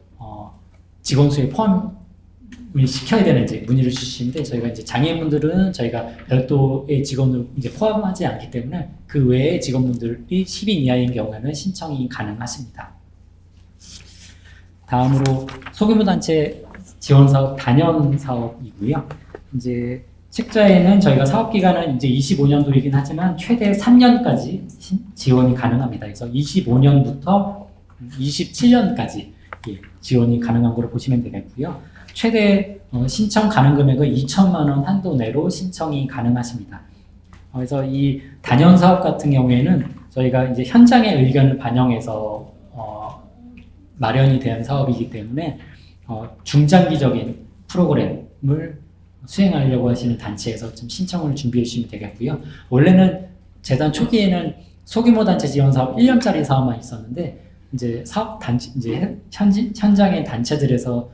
직원 수에 포함을 시켜야 되는지 문의를 주시는데 저희가 이제 장애인분들은 저희가 별도의 직원을 이제 포함하지 않기 때문에 그 외의 직원분들이 10인 이하인 경우에는 신청이 가능하십니다. 다음으로 소규모 단체 지원 사업 단연 사업이고요. 이제 책자에는 저희가 사업 기간은 이제 25년도이긴 하지만 최대 3년까지 지원이 가능합니다. 그래서 25년부터 27년까지 지원이 가능한 걸로 보시면 되겠고요. 최대 신청 가능 금액은 2천만 원 한도 내로 신청이 가능하십니다. 그래서 이 단연 사업 같은 경우에는 저희가 이제 현장의 의견을 반영해서 마련이 된 사업이기 때문에 중장기적인 프로그램을 수행하려고 하시는 단체에서 좀 신청을 준비해 주시면 되겠고요. 원래는 재단 초기에는 소규모 단체 지원 사업 1년짜리 사업만 있었는데 이제 사업 단체 이제 현장의 단체들에서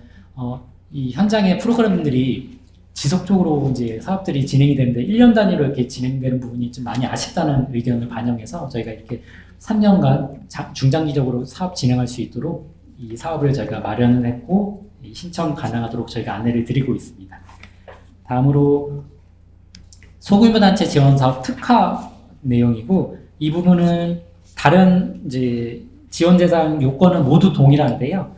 이 현장의 프로그램들이 지속적으로 이제 사업들이 진행이 되는데 1년 단위로 이렇게 진행되는 부분이 좀 많이 아쉽다는 의견을 반영해서 저희가 이렇게 3년간 중장기적으로 사업 진행할 수 있도록 이 사업을 저희가 마련을 했고 신청 가능하도록 저희가 안내를 드리고 있습니다. 다음으로 소규모 단체 지원 사업 특화 내용이고 이 부분은 다른 이제 지원 대상 요건은 모두 동일한데요.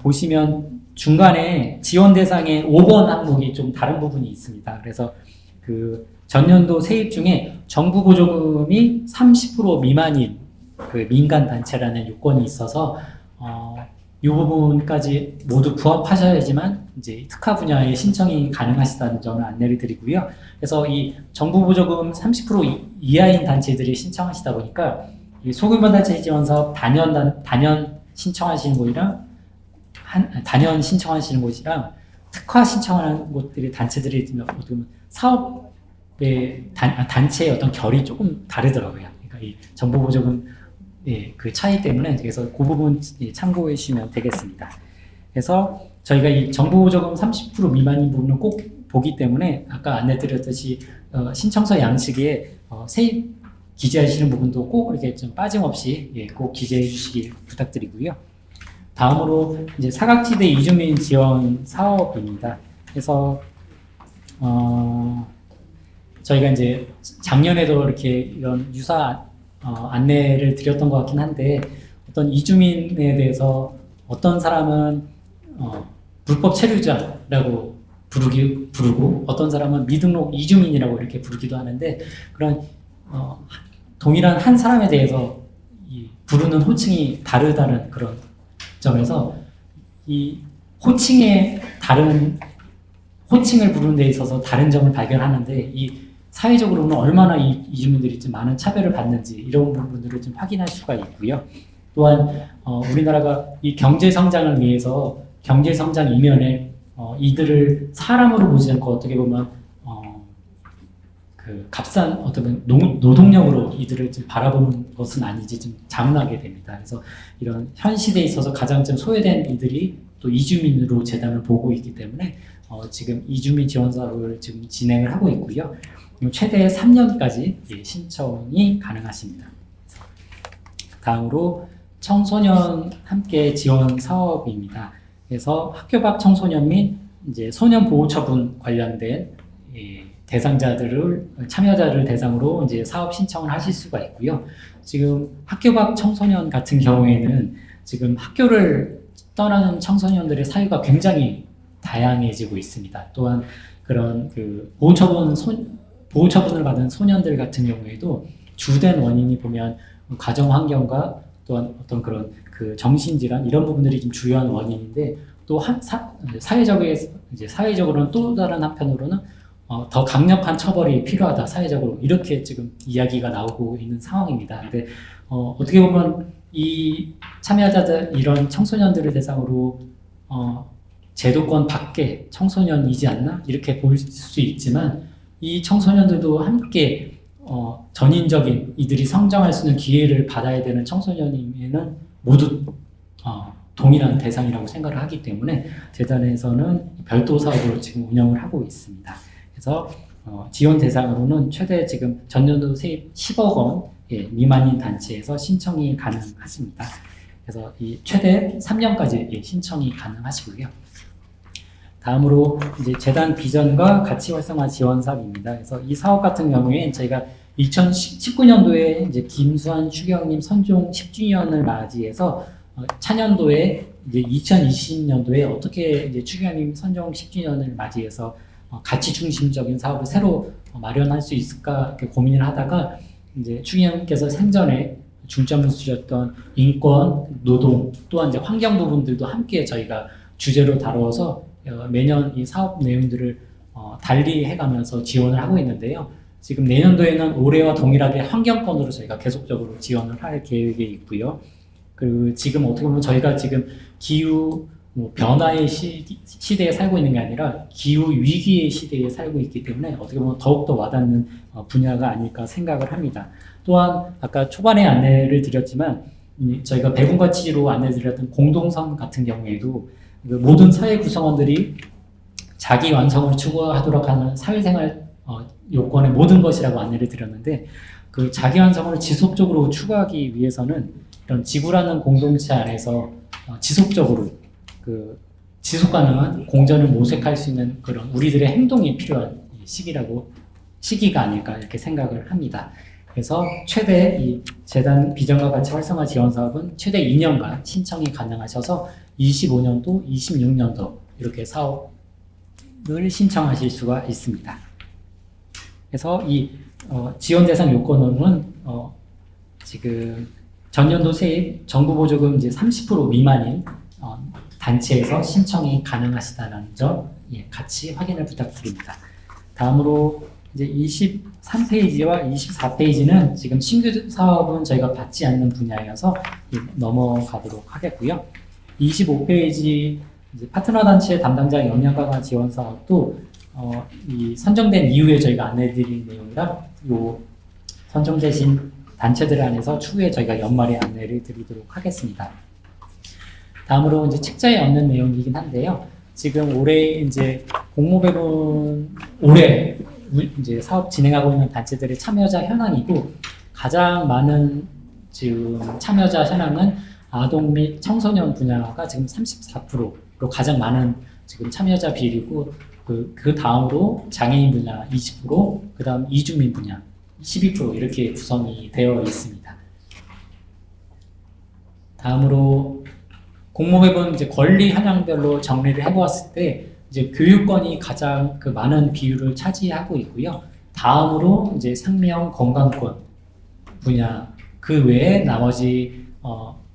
보시면 중간에 지원 대상의 5번 항목이 좀 다른 부분이 있습니다. 그래서 그 전년도 세입 중에 정부 보조금이 30% 미만인 그 민간 단체라는 요건이 있어서 이 부분까지 모두 부합하셔야지만 이제 특화 분야에 신청이 가능하시다는 점을 안내를 드리고요. 그래서 이 정부 보조금 30% 이하인 단체들이 신청하시다 보니까 이 소규모 단체 지원 사업 단연 신청하시는 곳이랑 단연 신청하시는 곳이랑 특화 신청하는 곳들이 단체들이 어떤 사업의 단체의 어떤 결이 조금 다르더라고요. 그러니까 이 정부 보조금 그 차이 때문에 그래서 그 부분 참고해 주시면 되겠습니다. 그래서 저희가 이 정부 보조금 30% 미만인 부분을 꼭 보기 때문에 아까 안내드렸듯이 신청서 양식에 세입 기재하시는 부분도 꼭 이렇게 좀 빠짐없이 꼭 기재해 주시기 부탁드리고요. 다음으로 이제 사각지대 이주민 지원 사업입니다. 그래서 저희가 이제 작년에도 이렇게 이런 유사 안내를 드렸던 것 같긴 한데 어떤 이주민에 대해서 어떤 사람은 불법 체류자라고 부르고 어떤 사람은 미등록 이주민이라고 이렇게 부르기도 하는데 그런 동일한 한 사람에 대해서 부르는 호칭이 다르다는 그런 점에서 이 호칭의 다른 호칭을 부르는 데 있어서 다른 점을 발견하는데 이 사회적으로는 얼마나 이 이주민들이 좀 많은 차별을 받는지 이런 부분들을 좀 확인할 수가 있고요. 또한 우리나라가 이 경제 성장을 위해서 경제 성장 이면에 이들을 사람으로 보지 않고 어떻게 보면 그 값싼 어떤 노동력으로 이들을 좀 바라보는 것은 아닌지 좀 자문하게 됩니다. 그래서 이런 현 시대에 있어서 가장 좀 소외된 이들이 또 이주민으로 재단을 보고 있기 때문에 지금 이주민 지원 사업을 지금 진행을 하고 있고요. 최대 3년까지 신청이 가능하십니다. 다음으로 청소년 함께 지원 사업입니다. 그래서 학교 밖 청소년 및 이제 소년 보호 처분 관련된 참여자들을 대상으로 이제 사업 신청을 하실 수가 있고요. 지금 학교 밖 청소년 같은 경우에는 지금 학교를 떠나는 청소년들의 사유가 굉장히 다양해지고 있습니다. 또한 그런 그 보호 처분을 받은 소년들 같은 경우에도 주된 원인이 보면 가정 환경과 또한 어떤 그런 그 정신질환 이런 부분들이 좀 주요한 원인인데 또 사회적으로는 또 다른 한편으로는 더 강력한 처벌이 필요하다 사회적으로 이렇게 지금 이야기가 나오고 있는 상황입니다. 근데 어떻게 보면 이 참여자들 이런 청소년들을 대상으로 제도권 밖의 청소년이지 않나 이렇게 볼 수 있지만 이 청소년들도 함께 전인적인 이들이 성장할 수 있는 기회를 받아야 되는 청소년이면은 모두 동일한 대상이라고 생각을 하기 때문에 재단에서는 별도 사업으로 지금 운영을 하고 있습니다. 그래서 지원 대상으로는 최대 지금 전년도 세입 10억 원 미만인 단체에서 신청이 가능하십니다. 그래서 이 최대 3년까지 신청이 가능하시고요. 다음으로 이제 재단 비전과 가치 활성화 지원 사업입니다. 그래서 이 사업 같은 경우에 저희가 2019년도에 이제 김수환 추경님 선종 10주년을 맞이해서 차년도에 이제 2020년도에 어떻게 이제 추경님 선종 10주년을 맞이해서 가치 중심적인 사업을 새로 마련할 수 있을까 이렇게 고민을 하다가 이제 추경님께서 생전에 중점을 두셨던 인권, 노동 또한 이제 환경 부분들도 함께 저희가 주제로 다루어서 매년 이 사업 내용들을 달리 해가면서 지원을 하고 있는데요. 지금 내년도에는 올해와 동일하게 환경권으로 저희가 계속적으로 지원을 할 계획에 있고요. 그리고 지금 어떻게 보면 저희가 지금 기후 변화의 시대에 살고 있는 게 아니라 기후 위기의 시대에 살고 있기 때문에 어떻게 보면 더욱더 와닿는 분야가 아닐까 생각을 합니다. 또한 아까 초반에 안내를 드렸지만 저희가 배분과 취지로 안내드렸던 공동선 같은 경우에도 모든 사회 구성원들이 자기 완성을 추구하도록 하는 사회생활 요건의 모든 것이라고 안내를 드렸는데 그 자기 완성을 지속적으로 추구하기 위해서는 이런 지구라는 공동체 안에서 지속적으로 그 지속 가능한 공전을 모색할 수 있는 그런 우리들의 행동이 필요한 시기가 아닐까 이렇게 생각을 합니다. 그래서 최대 이 재단 비전과 가치 활성화 지원 사업은 최대 2년간 신청이 가능하셔서 25년도, 26년도 이렇게 사업을 신청하실 수가 있습니다. 그래서 이 지원 대상 요건은 지금 전년도 세입 정부 보조금 이제 30% 미만인 단체에서 신청이 가능하시다는 점 같이 확인을 부탁드립니다. 다음으로 이제 23페이지와 24페이지는 지금 신규 사업은 저희가 받지 않는 분야여서 넘어가도록 하겠고요. 25페이지 이제 파트너 단체 담당자 역량 강화 지원 사업도 이 선정된 이후에 저희가 안내드릴 내용이라 요 선정되신 단체들 안에서 추후에 저희가 연말에 안내를 드리도록 하겠습니다. 다음으로 이제 책자에 없는 내용이긴 한데요. 지금 올해 이제 공모배분 올해 이제 사업 진행하고 있는 단체들의 참여자 현황이고 가장 많은 지금 참여자 현황은 아동 및 청소년 분야가 지금 34%로 가장 많은 지금 참여자 비율이고 그 다음으로 장애인 분야 20%, 그 다음 이주민 분야 12% 이렇게 구성이 되어 있습니다. 다음으로 공모배분 이제 권리 한양별로 정리를 해보았을 때 이제 교육권이 가장 그 많은 비율을 차지하고 있고요. 다음으로 이제 생명 건강권 분야 그 외에 나머지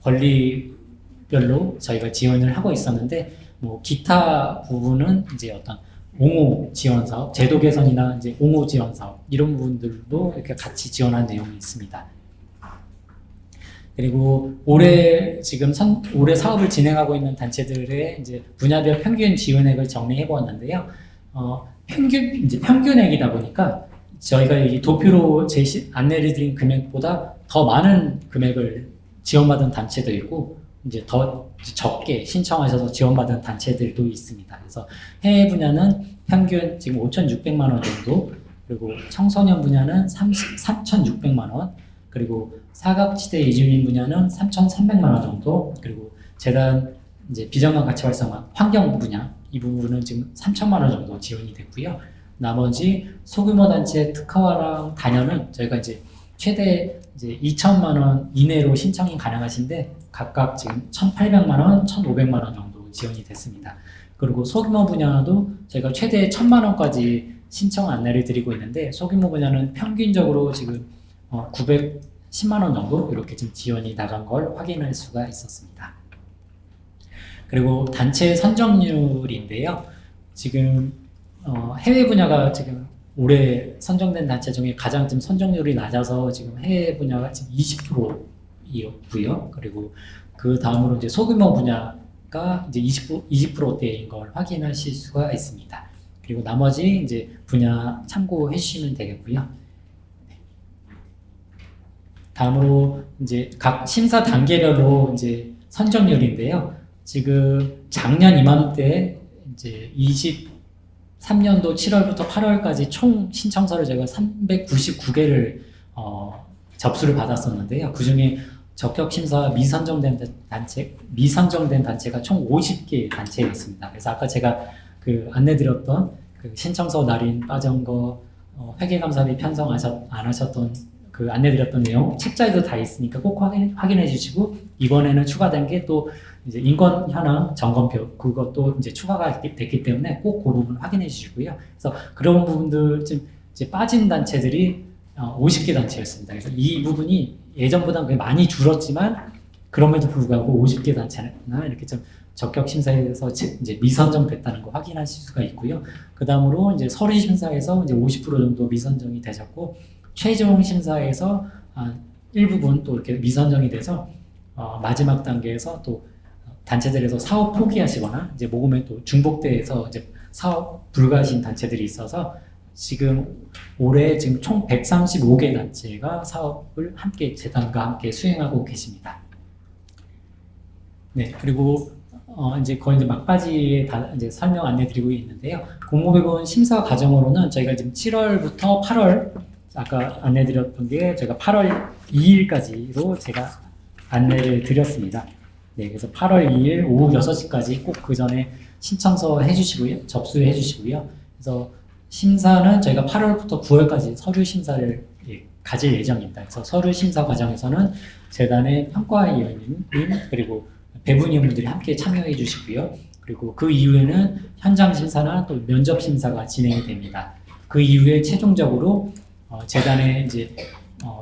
권리별로 저희가 지원을 하고 있었는데 뭐 기타 부분은 이제 어떤 옹호 지원 사업, 제도 개선이나 이제 옹호 지원 사업 이런 부분들도 이렇게 같이 지원한 내용이 있습니다. 그리고 올해 지금 올해 사업을 진행하고 있는 단체들의 이제 분야별 평균 지원액을 정리해 보았는데요. 이제 평균액이다 보니까 저희가 이 도표로 안내를 드린 금액보다 더 많은 금액을 지원받은 단체도 있고 이제 더 적게 신청하셔서 지원받은 단체들도 있습니다. 그래서 해외 분야는 평균 지금 5,600만 원 정도, 그리고 청소년 분야는 3,600만 원, 그리고 사각지대 이주민 분야는 3,300만 원 정도, 그리고 재단 이제 비전과 가치 활성화 환경 분야 이 부분은 지금 3,000만 원 정도 지원이 됐고요. 나머지 소규모 단체 특화랑 단연은 저희가 이제 최대 이제 2천만 원 이내로 신청이 가능하신데 각각 지금 1,800만 원, 1,500만 원 정도 지원이 됐습니다. 그리고 소규모 분야도 저희가 최대 1,000만 원까지 신청 안내를 드리고 있는데 소규모 분야는 평균적으로 지금 910만 원 정도 이렇게 지금 지원이 나간 걸 확인할 수가 있었습니다. 그리고 단체 선정률인데요. 지금 해외 분야가 지금 올해 선정된 단체 중에 가장 지금 선정률이 낮아서 지금 해외 분야가 지금 20%이었고요. 그리고 그 다음으로 이제 소규모 분야가 이제 20%대인 걸 확인하실 수가 있습니다. 그리고 나머지 이제 분야 참고해 주시면 되겠고요. 다음으로 이제 각 심사 단계별로 이제 선정률인데요. 지금 작년 이맘때 이제 23년도 7월부터 8월까지 총 신청서를 제가 399개를 접수를 받았었는데요. 그 중에 적격 심사 미선정된 단체가 총 50개 단체에 있습니다. 그래서 아까 제가 그 안내드렸던 그 신청서 날인 빠진 거, 회계감사비 편성 안 하셨던 그 안내드렸던 내용 책자에도 다 있으니까 꼭 확인해 주시고, 이번에는 추가된 게 또 이제 인권 현황 점검표, 그것도 이제 추가가 됐기 때문에 꼭 그 부분 확인해 주시고요. 그래서 그런 부분들 좀 이제 빠진 단체들이 50개 단체였습니다. 그래서 이 부분이 예전보다 많이 줄었지만 그럼에도 불구하고 50개 단체나 이렇게 좀 적격 심사에서 이제 미선정됐다는 거 확인하실 수가 있고요. 그 다음으로 이제 서류 심사에서 이제 50% 정도 미선정이 되셨고, 최종 심사에서 일부분 또 이렇게 미선정이 돼서 마지막 단계에서 또 단체들에서 사업 포기하시거나 이제 모금에 또 중복돼서 이제 사업 불가하신 단체들이 있어서 지금 올해 지금 총 135개 단체가 사업을 함께 재단과 함께 수행하고 계십니다. 네, 그리고 이제 거의 이제 막바지에 이제 설명 안내드리고 있는데요. 공모배분 심사 과정으로는 저희가 지금 7월부터 8월, 아까 안내드렸던 게 저희가 8월 2일까지로 제가 안내를 드렸습니다. 네, 그래서 8월 2일 오후 6시까지 꼭 그 전에 신청서 해주시고요, 접수해 주시고요. 그래서 심사는 저희가 8월부터 9월까지 서류 심사를 가질 예정입니다. 그래서 서류 심사 과정에서는 재단의 평가위원님 그리고 배분위원분들이 함께 참여해 주시고요. 그리고 그 이후에는 현장 심사나 또 면접 심사가 진행이 됩니다. 그 이후에 최종적으로 재단의 이제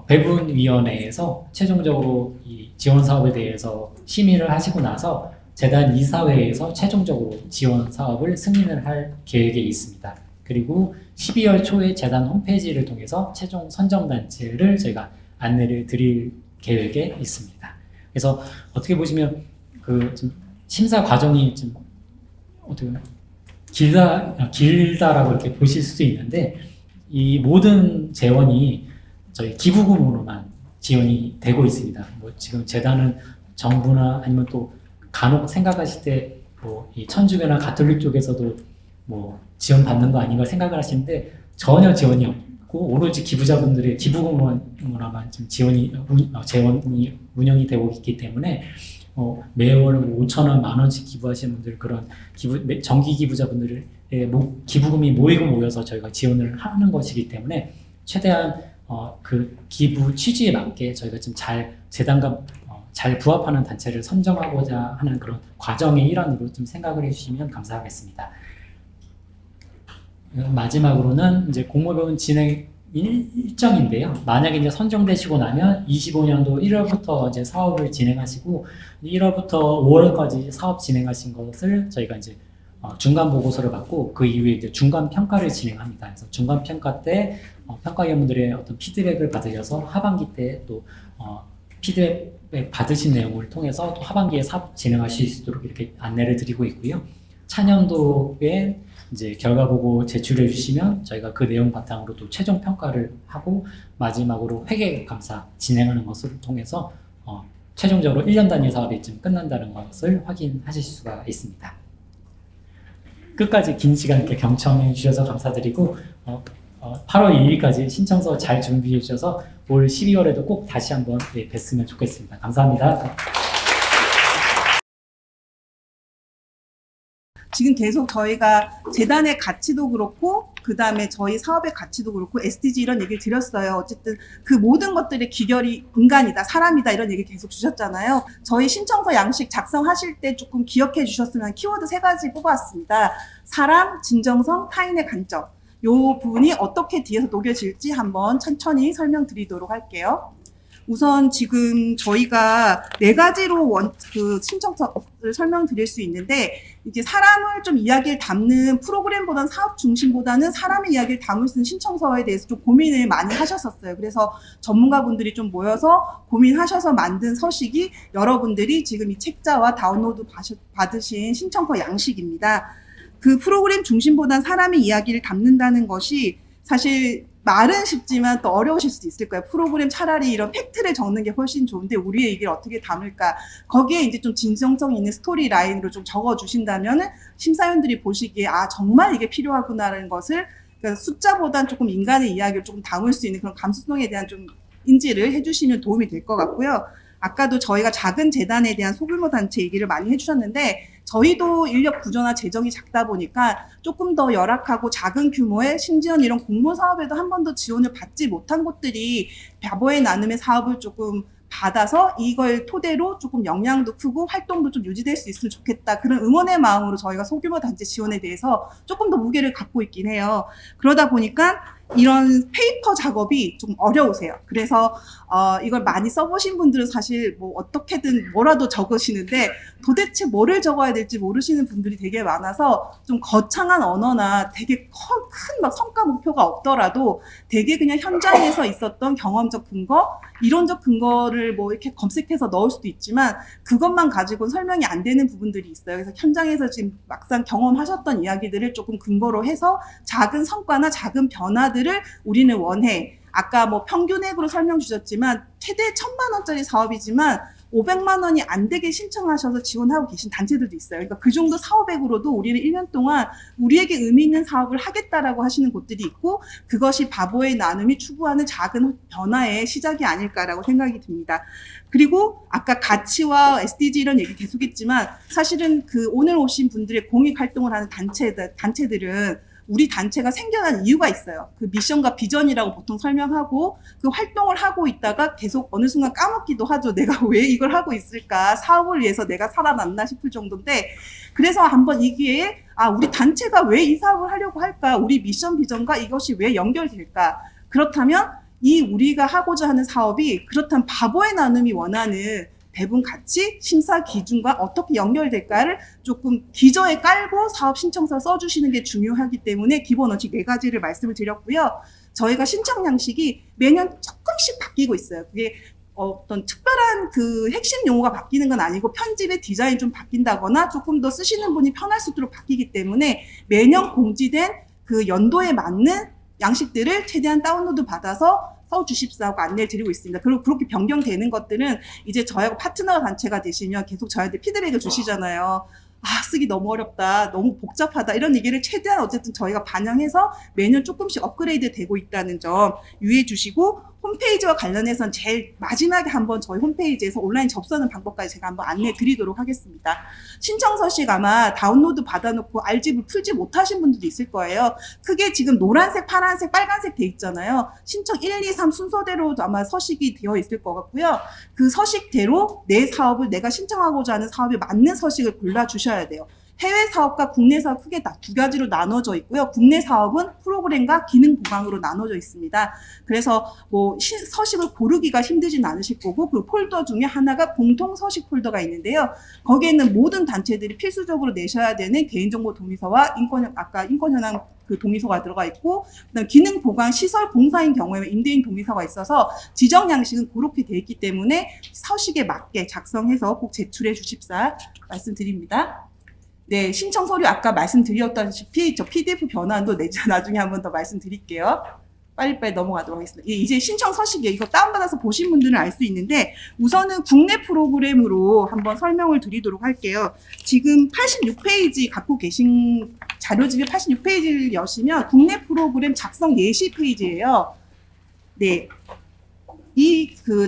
배분위원회에서 최종적으로 이 지원 사업에 대해서 심의를 하시고 나서 재단 이사회에서 최종적으로 지원 사업을 승인을 할 계획에 있습니다. 그리고 12월 초에 재단 홈페이지를 통해서 최종 선정 단체를 저희가 안내를 드릴 계획에 있습니다. 그래서 어떻게 보시면 그 좀 심사 과정이 좀 어떻게 길다라고 이렇게 보실 수도 있는데, 이 모든 재원이 저희 기부금으로만 지원이 되고 있습니다. 뭐 지금 재단은 정부나 아니면 또 간혹 생각하실 때 뭐 이 천주교나 가톨릭 쪽에서도 뭐 지원 받는 거 아닌가 생각을 하시는데 전혀 지원이 없고 오로지 기부자분들의 기부금으로만 지금 재원이 운영이 되고 있기 때문에 매월 5,000원, 10,000원씩 기부하시는 분들, 그런 정기 기부자분들의 기부금이 모여서 저희가 지원을 하는 것이기 때문에 최대한 그 기부 취지에 맞게 저희가 좀 재단과 잘 부합하는 단체를 선정하고자 하는 그런 과정의 일환으로 좀 생각을 해주시면 감사하겠습니다. 마지막으로는 이제 공모배분 진행 일정인데요. 만약에 이제 선정되시고 나면 25년도 1월부터 이제 사업을 진행하시고 1월부터 5월까지 사업 진행하신 것을 저희가 이제 중간 보고서를 받고 그 이후에 이제 중간 평가를 진행합니다. 그래서 중간 평가 때 평가위원분들의 어떤 피드백을 받으셔서 하반기 때 또 피드백 받으신 내용을 통해서 또 하반기에 사업 진행하실 수 있도록 이렇게 안내를 드리고 있고요. 차년도에 이제 결과 보고 제출해 주시면 저희가 그 내용 바탕으로 또 최종 평가를 하고 마지막으로 회계 감사 진행하는 것을 통해서 최종적으로 1년 단위 사업이 좀 끝난다는 것을 확인하실 수가 있습니다. 끝까지 긴 시간 이렇게 경청해 주셔서 감사드리고 8월 2일까지 신청서 잘 준비해 주셔서 올 12월에도 꼭 다시 한번 뵀으면 좋겠습니다. 감사합니다. 지금 계속 저희가 재단의 가치도 그렇고 그 다음에 저희 사업의 가치도 그렇고 SDG 이런 얘기를 드렸어요. 어쨌든 그 모든 것들의 기결이 인간이다, 사람이다 이런 얘기 계속 주셨잖아요. 저희 신청서 양식 작성하실 때 조금 기억해 주셨으면 키워드 3가지 뽑아왔습니다. 사람, 진정성, 타인의 관점. 요 부분이 어떻게 뒤에서 녹여질지 한번 천천히 설명드리도록 할게요. 우선 지금 저희가 4가지로 그 신청서를 설명드릴 수 있는데, 이제 사람을 좀 이야기를 담는 프로그램보다는 사업 중심보다는 사람의 이야기를 담을 수 있는 신청서에 대해서 좀 고민을 많이 하셨었어요. 그래서 전문가분들이 좀 모여서 고민하셔서 만든 서식이 여러분들이 지금 이 책자와 다운로드 받으신 신청서 양식입니다. 그 프로그램 중심보다는 사람의 이야기를 담는다는 것이 사실 말은 쉽지만 또 어려우실 수도 있을 거예요. 프로그램 차라리 이런 팩트를 적는 게 훨씬 좋은데 우리의 얘기를 어떻게 담을까. 거기에 이제 좀 진정성 있는 스토리 라인으로 좀 적어주신다면은 심사위원들이 보시기에 아 정말 이게 필요하구나라는 것을, 그러니까 숫자보단 조금 인간의 이야기를 조금 담을 수 있는 그런 감수성에 대한 좀 인지를 해주시면 도움이 될 것 같고요. 아까도 저희가 작은 재단에 대한 소규모 단체 얘기를 많이 해주셨는데 저희도 인력 구조나 재정이 작다 보니까 조금 더 열악하고 작은 규모의 심지어는 이런 공모 사업에도 한 번도 지원을 받지 못한 곳들이 바보의 나눔의 사업을 조금 받아서 이걸 토대로 조금 역량도 크고 활동도 좀 유지될 수 있으면 좋겠다. 그런 응원의 마음으로 저희가 소규모 단체 지원에 대해서 조금 더 무게를 갖고 있긴 해요. 그러다 보니까 이런 페이퍼 작업이 좀 어려우세요. 그래서 이걸 많이 써보신 분들은 사실 뭐 어떻게든 뭐라도 적으시는데 도대체 뭐를 적어야 될지 모르시는 분들이 되게 많아서 좀 거창한 언어나 되게 큰 막 성과 목표가 없더라도 되게 그냥 현장에서 있었던 경험적 근거, 이론적 근거를 뭐 이렇게 검색해서 넣을 수도 있지만 그것만 가지고는 설명이 안 되는 부분들이 있어요. 그래서 현장에서 지금 막상 경험하셨던 이야기들을 조금 근거로 해서 작은 성과나 작은 변화들을 우리는 원해. 아까 뭐 평균액으로 설명 주셨지만 최대 1,000만 원짜리 사업이지만 500만 원이 안 되게 신청하셔서 지원하고 계신 단체들도 있어요. 그러니까 그 정도 사업액으로도 우리는 1년 동안 우리에게 의미 있는 사업을 하겠다라고 하시는 곳들이 있고 그것이 바보의 나눔이 추구하는 작은 변화의 시작이 아닐까라고 생각이 듭니다. 그리고 아까 가치와 SDG 이런 얘기 계속했지만 사실은 그 오늘 오신 분들의 공익 활동을 하는 단체들은 우리 단체가 생겨난 이유가 있어요. 그 미션과 비전이라고 보통 설명하고 그 활동을 하고 있다가 계속 어느 순간 까먹기도 하죠. 내가 왜 이걸 하고 있을까? 사업을 위해서 내가 살아났나 싶을 정도인데 그래서 한번 이 기회에 우리 단체가 왜 이 사업을 하려고 할까? 우리 미션 비전과 이것이 왜 연결될까? 그렇다면 이 우리가 하고자 하는 사업이 그렇다면 바보의 나눔이 원하는 배분 가치, 심사 기준과 어떻게 연결될까를 조금 기저에 깔고 사업 신청서 써주시는 게 중요하기 때문에 기본 원칙 4가지를 말씀을 드렸고요. 저희가 신청 양식이 매년 조금씩 바뀌고 있어요. 그게 어떤 특별한 그 핵심 용어가 바뀌는 건 아니고 편집의 디자인 좀 바뀐다거나 조금 더 쓰시는 분이 편할 수 있도록 바뀌기 때문에 매년 공지된 그 연도에 맞는 양식들을 최대한 다운로드 받아서 써주십사고 안내를 드리고 있습니다. 그리고 그렇게 변경되는 것들은 이제 저하고 파트너 단체가 되시면 계속 저한테 피드백을 주시잖아요. 쓰기 너무 어렵다, 너무 복잡하다 이런 얘기를 최대한 어쨌든 저희가 반영해서 매년 조금씩 업그레이드 되고 있다는 점 유의해 주시고 홈페이지와 관련해서는 제일 마지막에 한번 저희 홈페이지에서 온라인 접수하는 방법까지 제가 한번 안내해 드리도록 하겠습니다. 신청서식 아마 다운로드 받아놓고 알집을 풀지 못하신 분들도 있을 거예요. 크게 지금 노란색, 파란색, 빨간색 돼 있잖아요. 신청 1, 2, 3 순서대로 아마 서식이 되어 있을 것 같고요. 그 서식대로 내 사업을 내가 신청하고자 하는 사업에 맞는 서식을 골라주셔야 돼요. 해외 사업과 국내 사업 크게 2가지로 나눠져 있고요. 국내 사업은 프로그램과 기능 보강으로 나눠져 있습니다. 그래서 뭐 서식을 고르기가 힘들진 않으실 거고 그 폴더 중에 하나가 공통 서식 폴더가 있는데요. 거기에는 모든 단체들이 필수적으로 내셔야 되는 개인정보 동의서와 인권 현황 그 동의서가 들어가 있고 그다음 기능 보강 시설 공사인 경우에 임대인 동의서가 있어서 지정 양식은 그렇게 돼 있기 때문에 서식에 맞게 작성해서 꼭 제출해 주십사 말씀드립니다. 네, 신청 서류 아까 말씀드렸다시피 저 PDF 변환도 나중에 한번 더 말씀드릴게요. 빨리빨리 넘어가도록 하겠습니다. 이제 신청 서식이에요. 이거 다운받아서 보신 분들은 알 수 있는데 우선은 국내 프로그램으로 한번 설명을 드리도록 할게요. 지금 86페이지 갖고 계신 자료집에 86페이지를 여시면 국내 프로그램 작성 예시 페이지예요. 네.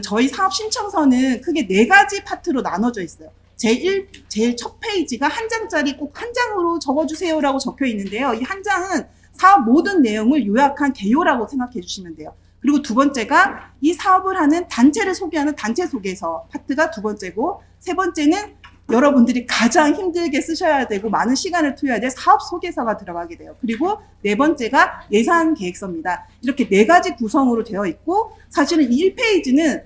저희 사업 신청서는 크게 4가지 파트로 나눠져 있어요. 제일 첫 페이지가 한 장짜리 꼭 한 장으로 적어주세요라고 적혀 있는데요. 이 한 장은 사업 모든 내용을 요약한 개요라고 생각해 주시면 돼요. 그리고 2번째가 이 사업을 하는 단체를 소개하는 단체 소개서 파트가 2번째고 3번째는 여러분들이 가장 힘들게 쓰셔야 되고 많은 시간을 투여해야 될 사업 소개서가 들어가게 돼요. 그리고 4번째가 예산 계획서입니다. 이렇게 4가지 구성으로 되어 있고 사실은 이 1페이지는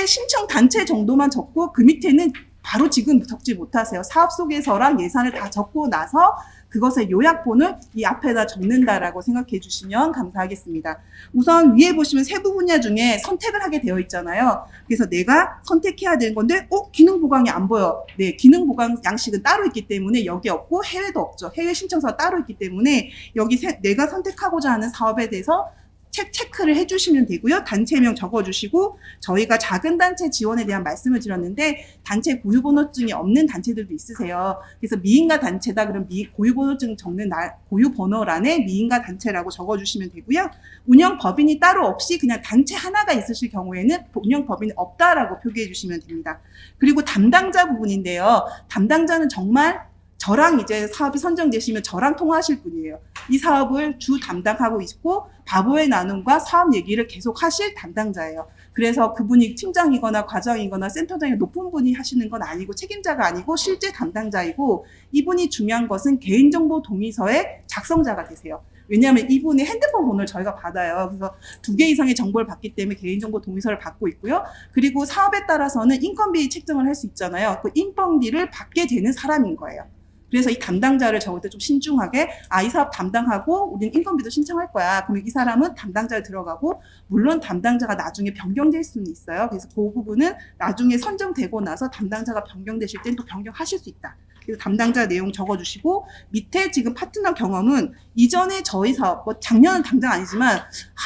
신청 단체 정도만 적고 그 밑에는 바로 지금 적지 못하세요. 사업 소개서랑 예산을 다 적고 나서 그것의 요약본을 이 앞에다 적는다라고 생각해 주시면 감사하겠습니다. 우선 위에 보시면 세부 분야 중에 선택을 하게 되어 있잖아요. 그래서 내가 선택해야 되는 건데 기능 보강이 안 보여. 네, 기능 보강 양식은 따로 있기 때문에 여기 없고 해외도 없죠. 해외 신청서가 따로 있기 때문에 여기 내가 선택하고자 하는 사업에 대해서 체크를 해주시면 되고요. 단체명 적어주시고 저희가 작은 단체 지원에 대한 말씀을 드렸는데 단체 고유번호증이 없는 단체들도 있으세요. 그래서 미인가 단체다 그럼 고유번호증 적는 고유번호란에 미인가 단체라고 적어주시면 되고요. 운영법인이 따로 없이 그냥 단체 하나가 있으실 경우에는 운영법인이 없다라고 표기해 주시면 됩니다. 그리고 담당자 부분인데요. 담당자는 정말 저랑 이제 사업이 선정되시면 저랑 통화하실 분이에요. 이 사업을 주 담당하고 있고 바보의 나눔과 사업 얘기를 계속 하실 담당자예요. 그래서 그분이 팀장이거나 과장이거나 센터장이 높은 분이 하시는 건 아니고 책임자가 아니고 실제 담당자이고 이분이 중요한 것은 개인정보 동의서의 작성자가 되세요. 왜냐하면 이분의 핸드폰 번호를 저희가 받아요. 그래서 2개 이상의 정보를 받기 때문에 개인정보 동의서를 받고 있고요. 그리고 사업에 따라서는 인건비 책정을 할 수 있잖아요. 그 인건비를 받게 되는 사람인 거예요. 그래서 이 담당자를 적을 때 좀 신중하게 이 사업 담당하고 우리는 인건비도 신청할 거야. 그러면 이 사람은 담당자에 들어가고 물론 담당자가 나중에 변경될 수는 있어요. 그래서 그 부분은 나중에 선정되고 나서 담당자가 변경되실 땐 또 변경하실 수 있다. 그래서 담당자 내용 적어주시고 밑에 지금 파트너 경험은 이전에 저희 사업 작년은 당장 아니지만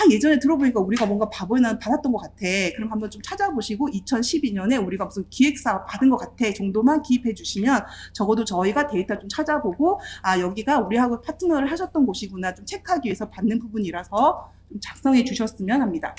예전에 들어보니까 우리가 뭔가 바보에 난 받았던 것 같아. 그럼 한번 좀 찾아보시고 2012년에 우리가 무슨 기획사업 받은 것 같아 정도만 기입해 주시면 적어도 저희가 데이터 좀 찾아보고 여기가 우리하고 파트너를 하셨던 곳이구나 좀 체크하기 위해서 받는 부분이라서 좀 작성해 주셨으면 합니다.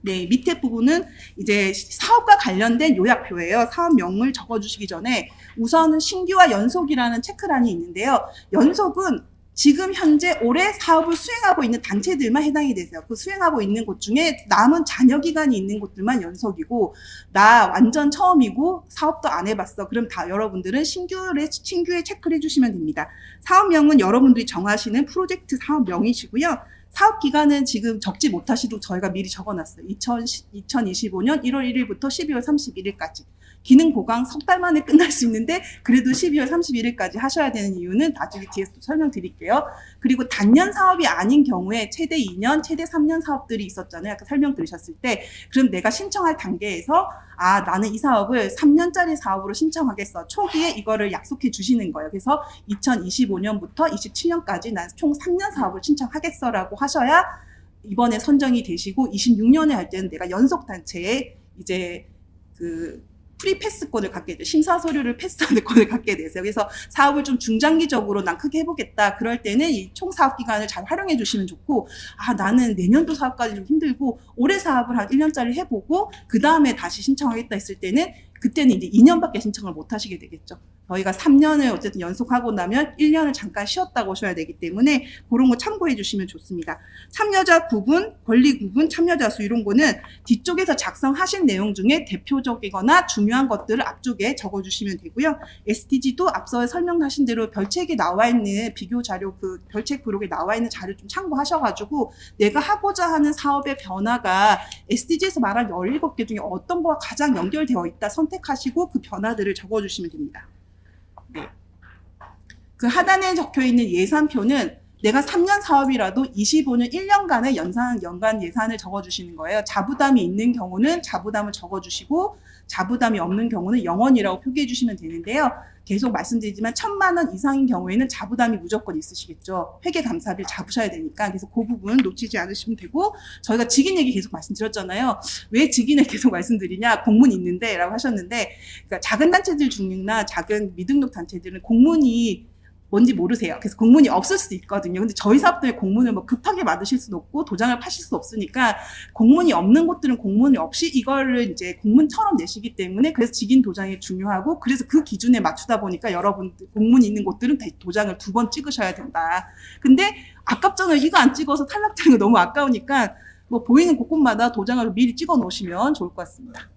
네, 밑에 부분은 이제 사업과 관련된 요약표예요. 사업명을 적어주시기 전에 우선은 신규와 연속이라는 체크란이 있는데요. 연속은 지금 현재 올해 사업을 수행하고 있는 단체들만 해당이 되세요. 그 수행하고 있는 곳 중에 남은 잔여 기간이 있는 곳들만 연속이고 나 완전 처음이고 사업도 안 해봤어. 그럼 다 여러분들은 신규에 체크를 해주시면 됩니다. 사업명은 여러분들이 정하시는 프로젝트 사업명이시고요. 사업 기간은 지금 적지 못하시도록 저희가 미리 적어놨어요. 2025년 1월 1일부터 12월 31일까지. 기능 보강 석 달 만에 끝날 수 있는데 그래도 12월 31일까지 하셔야 되는 이유는 나중에 뒤에서 또 설명드릴게요. 그리고 단년 사업이 아닌 경우에 최대 2년, 최대 3년 사업들이 있었잖아요. 아까 설명 들으셨을 때. 그럼 내가 신청할 단계에서 나는 이 사업을 3년짜리 사업으로 신청하겠어. 초기에 이거를 약속해 주시는 거예요. 그래서 2025년부터 27년까지 난 총 3년 사업을 신청하겠어라고 하셔야 이번에 선정이 되시고 26년에 할 때는 내가 연속단체에 이제 프리패스권을 갖게 돼요. 심사 서류를 패스하는 권을 갖게 되세요. 그래서 사업을 좀 중장기적으로 난 크게 해보겠다. 그럴 때는 이 총 사업 기간을 잘 활용해 주시면 좋고 나는 내년도 사업까지 좀 힘들고 올해 사업을 한 1년짜리 해보고 그 다음에 다시 신청하겠다 했을 때는 그때는 이제 2년밖에 신청을 못 하시게 되겠죠. 저희가 3년을 어쨌든 연속하고 나면 1년을 잠깐 쉬었다고 오셔야 되기 때문에 그런 거 참고해 주시면 좋습니다. 참여자 구분, 권리 구분, 참여자 수 이런 거는 뒤쪽에서 작성하신 내용 중에 대표적이거나 중요한 것들을 앞쪽에 적어주시면 되고요. SDG도 앞서 설명하신 대로 별책에 나와 있는 비교 자료, 그 별책 부록에 나와 있는 자료 좀 참고하셔가지고 내가 하고자 하는 사업의 변화가 SDG에서 말한 17개 중에 어떤 거와 가장 연결되어 있다 선택하시고 그 변화들을 적어주시면 됩니다. 네. 그 하단에 적혀 있는 예산표는 내가 3년 사업이라도 25년 1년간의 연간 예산을 적어주시는 거예요. 자부담이 있는 경우는 자부담을 적어주시고 자부담이 없는 경우는 0원이라고 표기해 주시면 되는데요. 계속 말씀드리지만 1,000만 원 이상인 경우에는 자부담이 무조건 있으시겠죠. 회계감사비를 잡으셔야 되니까. 그래서 그 부분 놓치지 않으시면 되고 저희가 직인 얘기 계속 말씀드렸잖아요. 왜 직인을 계속 말씀드리냐. 공문이 있는데 라고 하셨는데 그러니까 작은 단체들 중이나 작은 미등록 단체들은 공문이 뭔지 모르세요. 그래서 공문이 없을 수도 있거든요. 근데 저희 사업들의 공문을 뭐 급하게 받으실 수도 없고 도장을 파실 수 없으니까 공문이 없는 곳들은 공문이 없이 이거를 이제 공문처럼 내시기 때문에 그래서 직인 도장이 중요하고 그래서 그 기준에 맞추다 보니까 여러분들 공문이 있는 곳들은 도장을 2번 찍으셔야 된다. 근데 아깝잖아요. 이거 안 찍어서 탈락되는 거 너무 아까우니까 뭐 보이는 곳곳마다 도장을 미리 찍어 놓으시면 좋을 것 같습니다.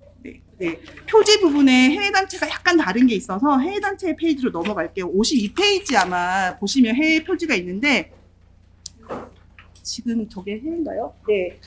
네. 표지 부분에 해외단체가 약간 다른 게 있어서 해외단체 페이지로 넘어갈게요. 52페이지 아마 보시면 해외 표지가 있는데 지금 저게 해외인가요? 네.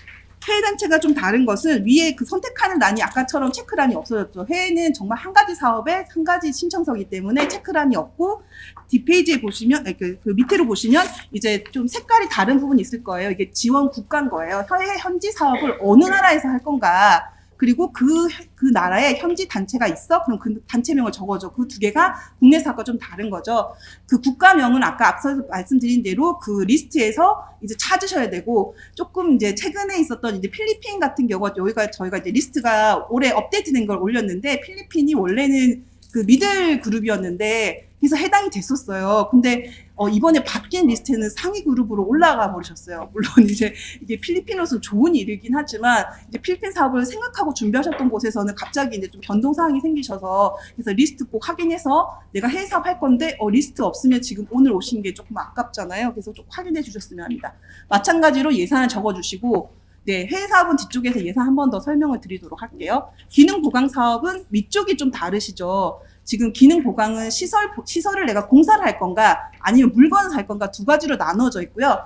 해외단체가 좀 다른 것은 위에 그 선택하는 란이 아까처럼 체크란이 없어졌죠. 해외는 정말 한 가지 사업에 한 가지 신청서이기 때문에 체크란이 없고 뒷페이지에 보시면 그 밑으로 보시면 이제 좀 색깔이 다른 부분이 있을 거예요. 이게 지원 국가인 거예요. 해외 현지 사업을 어느 나라에서 할 건가 그리고 그 나라에 현지 단체가 있어? 그럼 그 단체명을 적어줘. 그 두 개가 국내사과 좀 다른 거죠. 그 국가명은 아까 앞서서 말씀드린 대로 그 리스트에서 이제 찾으셔야 되고, 조금 이제 최근에 있었던 이제 필리핀 같은 경우가 여기가 저희가 이제 리스트가 올해 업데이트된 걸 올렸는데, 필리핀이 원래는 그 미들 그룹이었는데 그래서 해당이 됐었어요. 근데 이번에 바뀐 리스트에는 상위 그룹으로 올라가 버리셨어요. 물론 이제 이게 필리핀으로서 좋은 일이긴 하지만 이제 필리핀 사업을 생각하고 준비하셨던 곳에서는 갑자기 이제 좀 변동 사항이 생기셔서, 그래서 리스트 꼭 확인해서 내가 해외 사업 할 건데 리스트 없으면 지금 오늘 오신 게 조금 아깝잖아요. 그래서 좀 확인해 주셨으면 합니다. 마찬가지로 예산을 적어주시고, 네, 해외 사업은 뒤쪽에서 예산 한 번 더 설명을 드리도록 할게요. 기능 보강 사업은 위쪽이 좀 다르시죠. 지금 기능 보강은 시설을 내가 공사를 할 건가 아니면 물건을 살 건가 두 가지로 나눠져 있고요.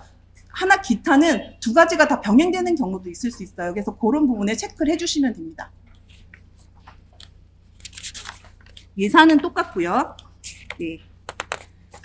하나 기타는 두 가지가 다 병행되는 경우도 있을 수 있어요. 그래서 그런 부분에 체크를 해주시면 됩니다. 예산은 똑같고요. 네.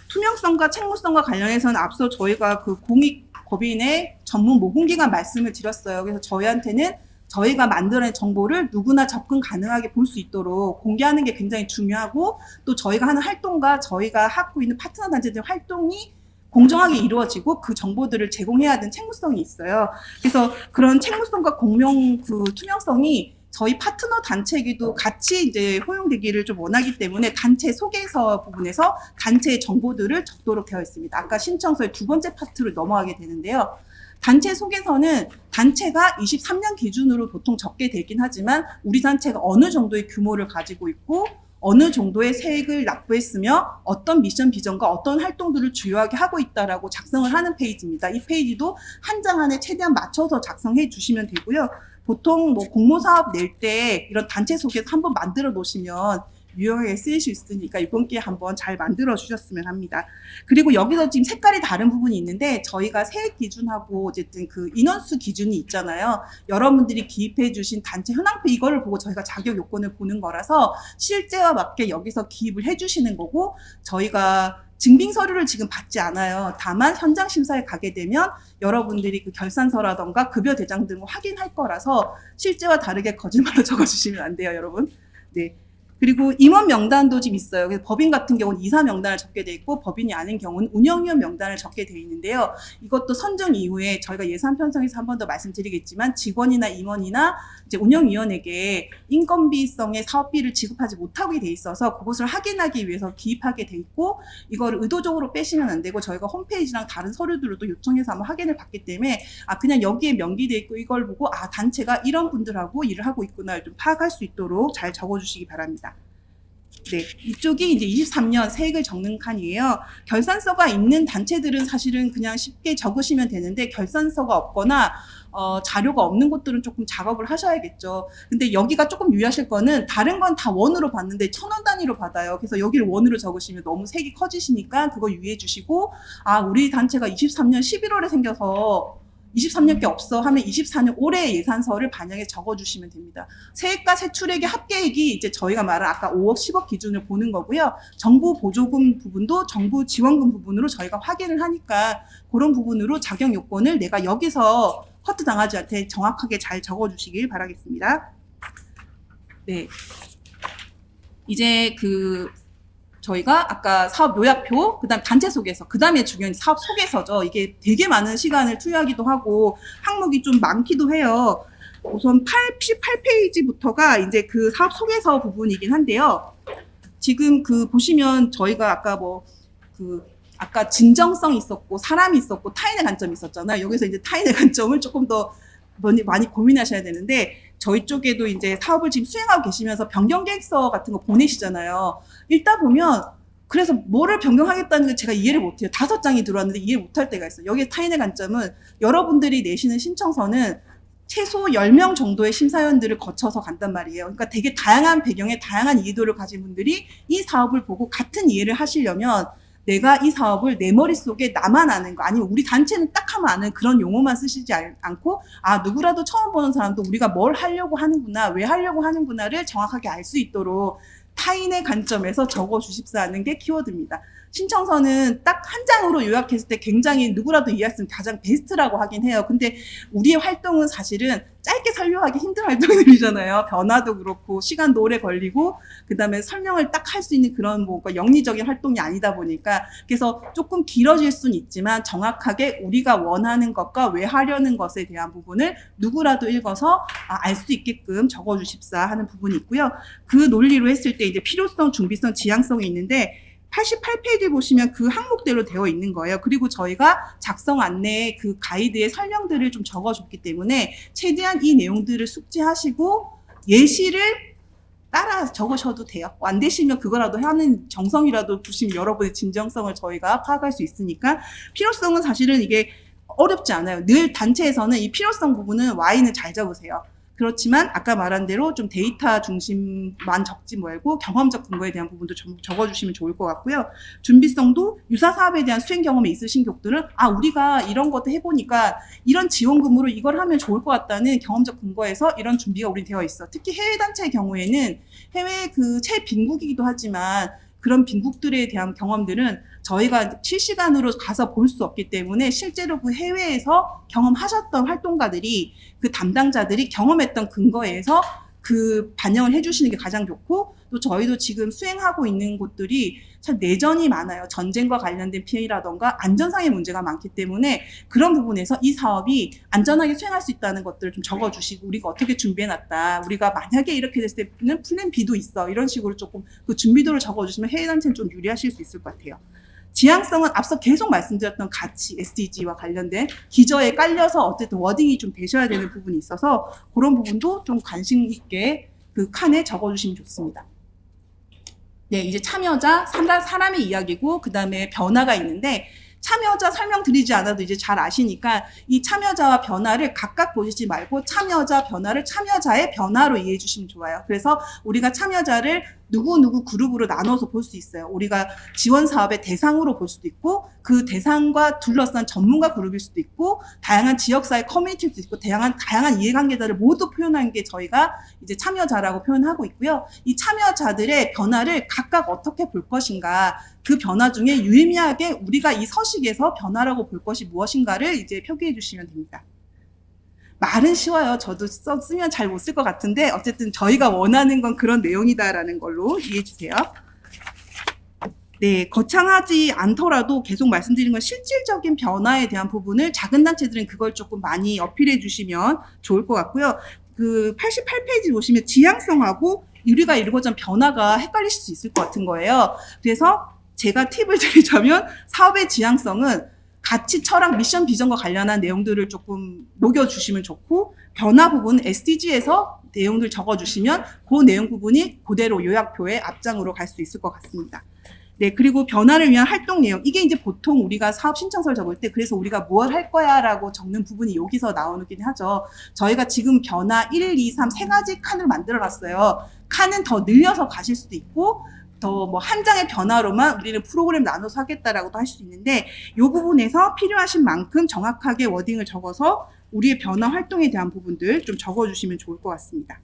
투명성과 책무성과 관련해서는 앞서 저희가 그 공익법인의 전문 모금기관 말씀을 드렸어요. 그래서 저희한테는 저희가 만들어낸 정보를 누구나 접근 가능하게 볼 수 있도록 공개하는 게 굉장히 중요하고, 또 저희가 하는 활동과 저희가 하고 있는 파트너 단체들 활동이 공정하게 이루어지고 그 정보들을 제공해야 되는 책무성이 있어요. 그래서 그런 책무성과 공명, 그 투명성이 저희 파트너 단체에게도 같이 이제 허용되기를 좀 원하기 때문에 단체 소개서 부분에서 단체의 정보들을 적도록 되어 있습니다. 아까 신청서의 두 번째 파트로 넘어가게 되는데요. 단체 소개서는 단체가 23년 기준으로 보통 적게 되긴 하지만 우리 단체가 어느 정도의 규모를 가지고 있고 어느 정도의 세액을 납부했으며 어떤 미션 비전과 어떤 활동들을 주요하게 하고 있다라고 작성을 하는 페이지입니다. 이 페이지도 한 장 안에 최대한 맞춰서 작성해 주시면 되고요. 보통 뭐 공모사업 낼 때 이런 단체 소개서 한번 만들어 놓으시면 유용하게 쓰일 수 있으니까 이번 기회에 한번 잘 만들어 주셨으면 합니다. 그리고 여기서 지금 색깔이 다른 부분이 있는데, 저희가 세액 기준하고 어쨌든 그 인원수 기준이 있잖아요. 여러분들이 기입해 주신 단체 현황표 이거를 보고 저희가 자격 요건을 보는 거라서 실제와 맞게 여기서 기입을 해 주시는 거고, 저희가 증빙 서류를 지금 받지 않아요. 다만 현장 심사에 가게 되면 여러분들이 그 결산서라던가 급여 대장 등을 확인할 거라서 실제와 다르게 거짓말로 적어주시면 안 돼요, 여러분. 네. 그리고 임원 명단도 지금 있어요. 그래서 법인 같은 경우는 이사 명단을 적게 돼 있고, 법인이 아닌 경우는 운영위원 명단을 적게 돼 있는데요. 이것도 선정 이후에 저희가 예산 편성에서 한 번 더 말씀드리겠지만, 직원이나 임원이나 이제 운영위원에게 인건비성의 사업비를 지급하지 못하게 돼 있어서 그것을 확인하기 위해서 기입하게 돼 있고, 이거를 의도적으로 빼시면 안 되고 저희가 홈페이지랑 다른 서류들로도 요청해서 한번 확인을 받기 때문에 그냥 여기에 명기돼 있고 이걸 보고 단체가 이런 분들하고 일을 하고 있구나 좀 파악할 수 있도록 잘 적어주시기 바랍니다. 네, 이쪽이 이제 23년 세액을 적는 칸이에요. 결산서가 있는 단체들은 사실은 그냥 쉽게 적으시면 되는데, 결산서가 없거나 자료가 없는 곳들은 조금 작업을 하셔야겠죠. 근데 여기가 조금 유의하실 거는, 다른 건 다 원으로 받는데 1,000원 단위로 받아요. 그래서 여기를 원으로 적으시면 너무 색이 커지시니까 그거 유의해 주시고, 우리 단체가 23년 11월에 생겨서 23년 게 없어 하면 24년 올해 예산서를 반영해 적어주시면 됩니다. 세액과 세출액의 합계액이 이제 저희가 말한 아까 5억, 10억 기준을 보는 거고요. 정부 보조금 부분도 정부 지원금 부분으로 저희가 확인을 하니까 그런 부분으로 자격 요건을 내가 여기서 허투 당하지 않게 정확하게 잘 적어주시길 바라겠습니다. 네. 이제 저희가 아까 사업 요약표, 그다음 단체 소개서, 그다음에 중요한 사업 소개서죠. 이게 되게 많은 시간을 투여하기도 하고 항목이 좀 많기도 해요. 우선 88페이지부터가 이제 그 사업 소개서 부분이긴 한데요. 지금 보시면 저희가 아까 아까 진정성이 있었고 사람이 있었고 타인의 관점이 있었잖아요. 여기서 이제 타인의 관점을 조금 더 많이 고민하셔야 되는데, 저희 쪽에도 이제 사업을 지금 수행하고 계시면서 변경 계획서 같은 거 보내시잖아요. 읽다 보면 그래서 뭐를 변경하겠다는 걸 제가 이해를 못해요. 5장이 들어왔는데 이해 못할 때가 있어요. 여기에 타인의 관점은 여러분들이 내시는 신청서는 최소 10명 정도의 심사위원들을 거쳐서 간단 말이에요. 그러니까 되게 다양한 배경에 다양한 이해도를 가진 분들이 이 사업을 보고 같은 이해를 하시려면 내가 이 사업을 내 머릿속에 나만 아는 거, 아니면 우리 단체는 딱 하면 아는 그런 용어만 쓰시지 않고 누구라도 처음 보는 사람도 우리가 뭘 하려고 하는구나, 왜 하려고 하는구나를 정확하게 알 수 있도록 타인의 관점에서 적어주십사 하는 게 키워드입니다. 신청서는 딱 한 장으로 요약했을 때 굉장히 누구라도 이해했으면 가장 베스트라고 하긴 해요. 근데 우리의 활동은 사실은 짧게 설명하기 힘든 활동들이잖아요. 변화도 그렇고 시간도 오래 걸리고 그다음에 설명을 딱 할 수 있는 그런 뭔가 영리적인 활동이 아니다 보니까 그래서 조금 길어질 수는 있지만 정확하게 우리가 원하는 것과 왜 하려는 것에 대한 부분을 누구라도 읽어서 알 수 있게끔 적어주십사 하는 부분이 있고요. 그 논리로 했을 때 이제 필요성, 준비성, 지향성이 있는데 88페이지 보시면 그 항목대로 되어 있는 거예요. 그리고 저희가 작성 안내에 그 가이드의 설명들을 좀 적어줬기 때문에 최대한 이 내용들을 숙지하시고 예시를 따라 적으셔도 돼요. 안 되시면 그거라도 하는 정성이라도 두시면 여러분의 진정성을 저희가 파악할 수 있으니까 필요성은 사실은 이게 어렵지 않아요. 늘 단체에서는 이 필요성 부분은 Y는 잘 적으세요. 그렇지만 아까 말한 대로 좀 데이터 중심만 적지 말고 경험적 근거에 대한 부분도 적어주시면 좋을 것 같고요. 준비성도 유사 사업에 대한 수행 경험이 있으신 격들은 우리가 이런 것도 해보니까 이런 지원금으로 이걸 하면 좋을 것 같다는 경험적 근거에서 이런 준비가 우리 되어 있어. 특히 해외 단체의 경우에는 해외 그 최빈국이기도 하지만 그런 빈국들에 대한 경험들은 저희가 실시간으로 가서 볼 수 없기 때문에 실제로 그 해외에서 경험하셨던 활동가들이 그 담당자들이 경험했던 근거에서 그 반영을 해주시는 게 가장 좋고 또 저희도 지금 수행하고 있는 곳들이 참 내전이 많아요. 전쟁과 관련된 피해라던가 안전상의 문제가 많기 때문에 그런 부분에서 이 사업이 안전하게 수행할 수 있다는 것들을 좀 적어주시고 우리가 어떻게 준비해놨다. 우리가 만약에 이렇게 됐을 때는 플랜 B도 있어. 이런 식으로 조금 그 준비도를 적어주시면 해외 단체는 좀 유리하실 수 있을 것 같아요. 지향성은 앞서 계속 말씀드렸던 가치, SDG와 관련된 기저에 깔려서 어쨌든 워딩이 좀 되셔야 되는 부분이 있어서 그런 부분도 좀 관심 있게 그 칸에 적어주시면 좋습니다. 네, 이제 참여자, 사람의 이야기고 그 다음에 변화가 있는데 참여자 설명드리지 않아도 이제 잘 아시니까 이 참여자와 변화를 각각 보시지 말고 참여자 변화를 참여자의 변화로 이해해 주시면 좋아요. 그래서 우리가 참여자를 누구 그룹으로 나눠서 볼 수 있어요. 우리가 지원 사업의 대상으로 볼 수도 있고 그 대상과 둘러싼 전문가 그룹일 수도 있고 다양한 지역사회 커뮤니티일 수도 있고 다양한 이해관계자를 모두 표현한 게 저희가 이제 참여자라고 표현하고 있고요. 이 참여자들의 변화를 각각 어떻게 볼 것인가 그 변화 중에 유의미하게 우리가 이 서식에서 변화라고 볼 것이 무엇인가를 이제 표기해 주시면 됩니다. 말은 쉬워요. 저도 쓰면 잘 못 쓸 것 같은데 어쨌든 저희가 원하는 건 그런 내용이다라는 걸로 이해해 주세요. 네, 거창하지 않더라도 계속 말씀드린 건 실질적인 변화에 대한 부분을 작은 단체들은 그걸 조금 많이 어필해 주시면 좋을 것 같고요. 그 88페이지 보시면 지향성하고 우리가 이루고자 하는 변화가 헷갈리실 수 있을 것 같은 거예요. 그래서 제가 팁을 드리자면 사업의 지향성은 가치, 철학, 미션, 비전과 관련한 내용들을 조금 녹여주시면 좋고 변화 부분 SDG에서 내용들 적어주시면 그 내용 부분이 그대로 요약표의 앞장으로 갈 수 있을 것 같습니다. 네, 그리고 변화를 위한 활동 내용. 이게 이제 보통 우리가 사업 신청서를 적을 때 그래서 우리가 뭘 할 거야 라고 적는 부분이 여기서 나오긴 하죠. 저희가 지금 변화 1, 2, 3 세 가지 칸을 만들어 놨어요. 칸은 더 늘려서 가실 수도 있고 더 뭐 한 장의 변화로만 우리는 프로그램 나눠서 하겠다라고도 할 수 있는데 이 부분에서 필요하신 만큼 정확하게 워딩을 적어서 우리의 변화 활동에 대한 부분들 좀 적어주시면 좋을 것 같습니다.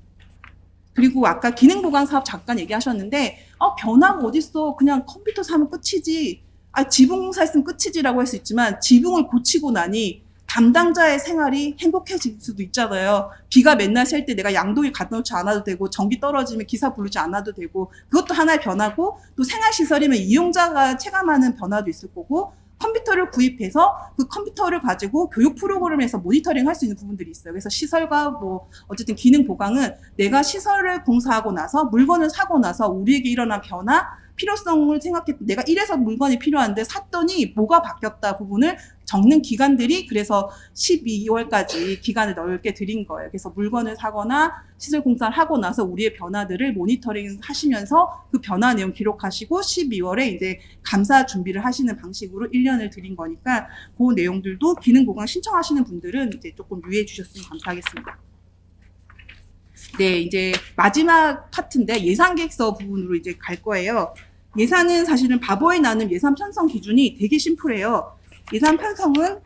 그리고 아까 기능 보강 사업 잠깐 얘기하셨는데 변화가 어딨어 그냥 컴퓨터 사면 끝이지 지붕 샀으면 끝이지라고 할 수 있지만 지붕을 고치고 나니 담당자의 생활이 행복해질 수도 있잖아요. 비가 맨날 셀 때 내가 양동이 갖다 놓지 않아도 되고 전기 떨어지면 기사 부르지 않아도 되고 그것도 하나의 변화고 또 생활시설이면 이용자가 체감하는 변화도 있을 거고 컴퓨터를 구입해서 그 컴퓨터를 가지고 교육 프로그램에서 모니터링 할 수 있는 부분들이 있어요. 그래서 시설과 뭐 어쨌든 기능 보강은 내가 시설을 공사하고 나서 물건을 사고 나서 우리에게 일어난 변화 필요성을 생각해 내가 이래서 물건이 필요한데 샀더니 뭐가 바뀌었다 부분을 적는 기간들이 그래서 12월까지 기간을 넓게 드린 거예요. 그래서 물건을 사거나 시설 공사를 하고 나서 우리의 변화들을 모니터링 하시면서 그 변화 내용 기록하시고 12월에 이제 감사 준비를 하시는 방식으로 1년을 드린 거니까 그 내용들도 기능 보강 신청하시는 분들은 이제 조금 유의해 주셨으면 감사하겠습니다. 네, 이제 마지막 파트인데 예산 계획서 부분으로 이제 갈 거예요. 예산은 사실은 바보의 나눔 예산 편성 기준이 되게 심플해요. 예산 편성은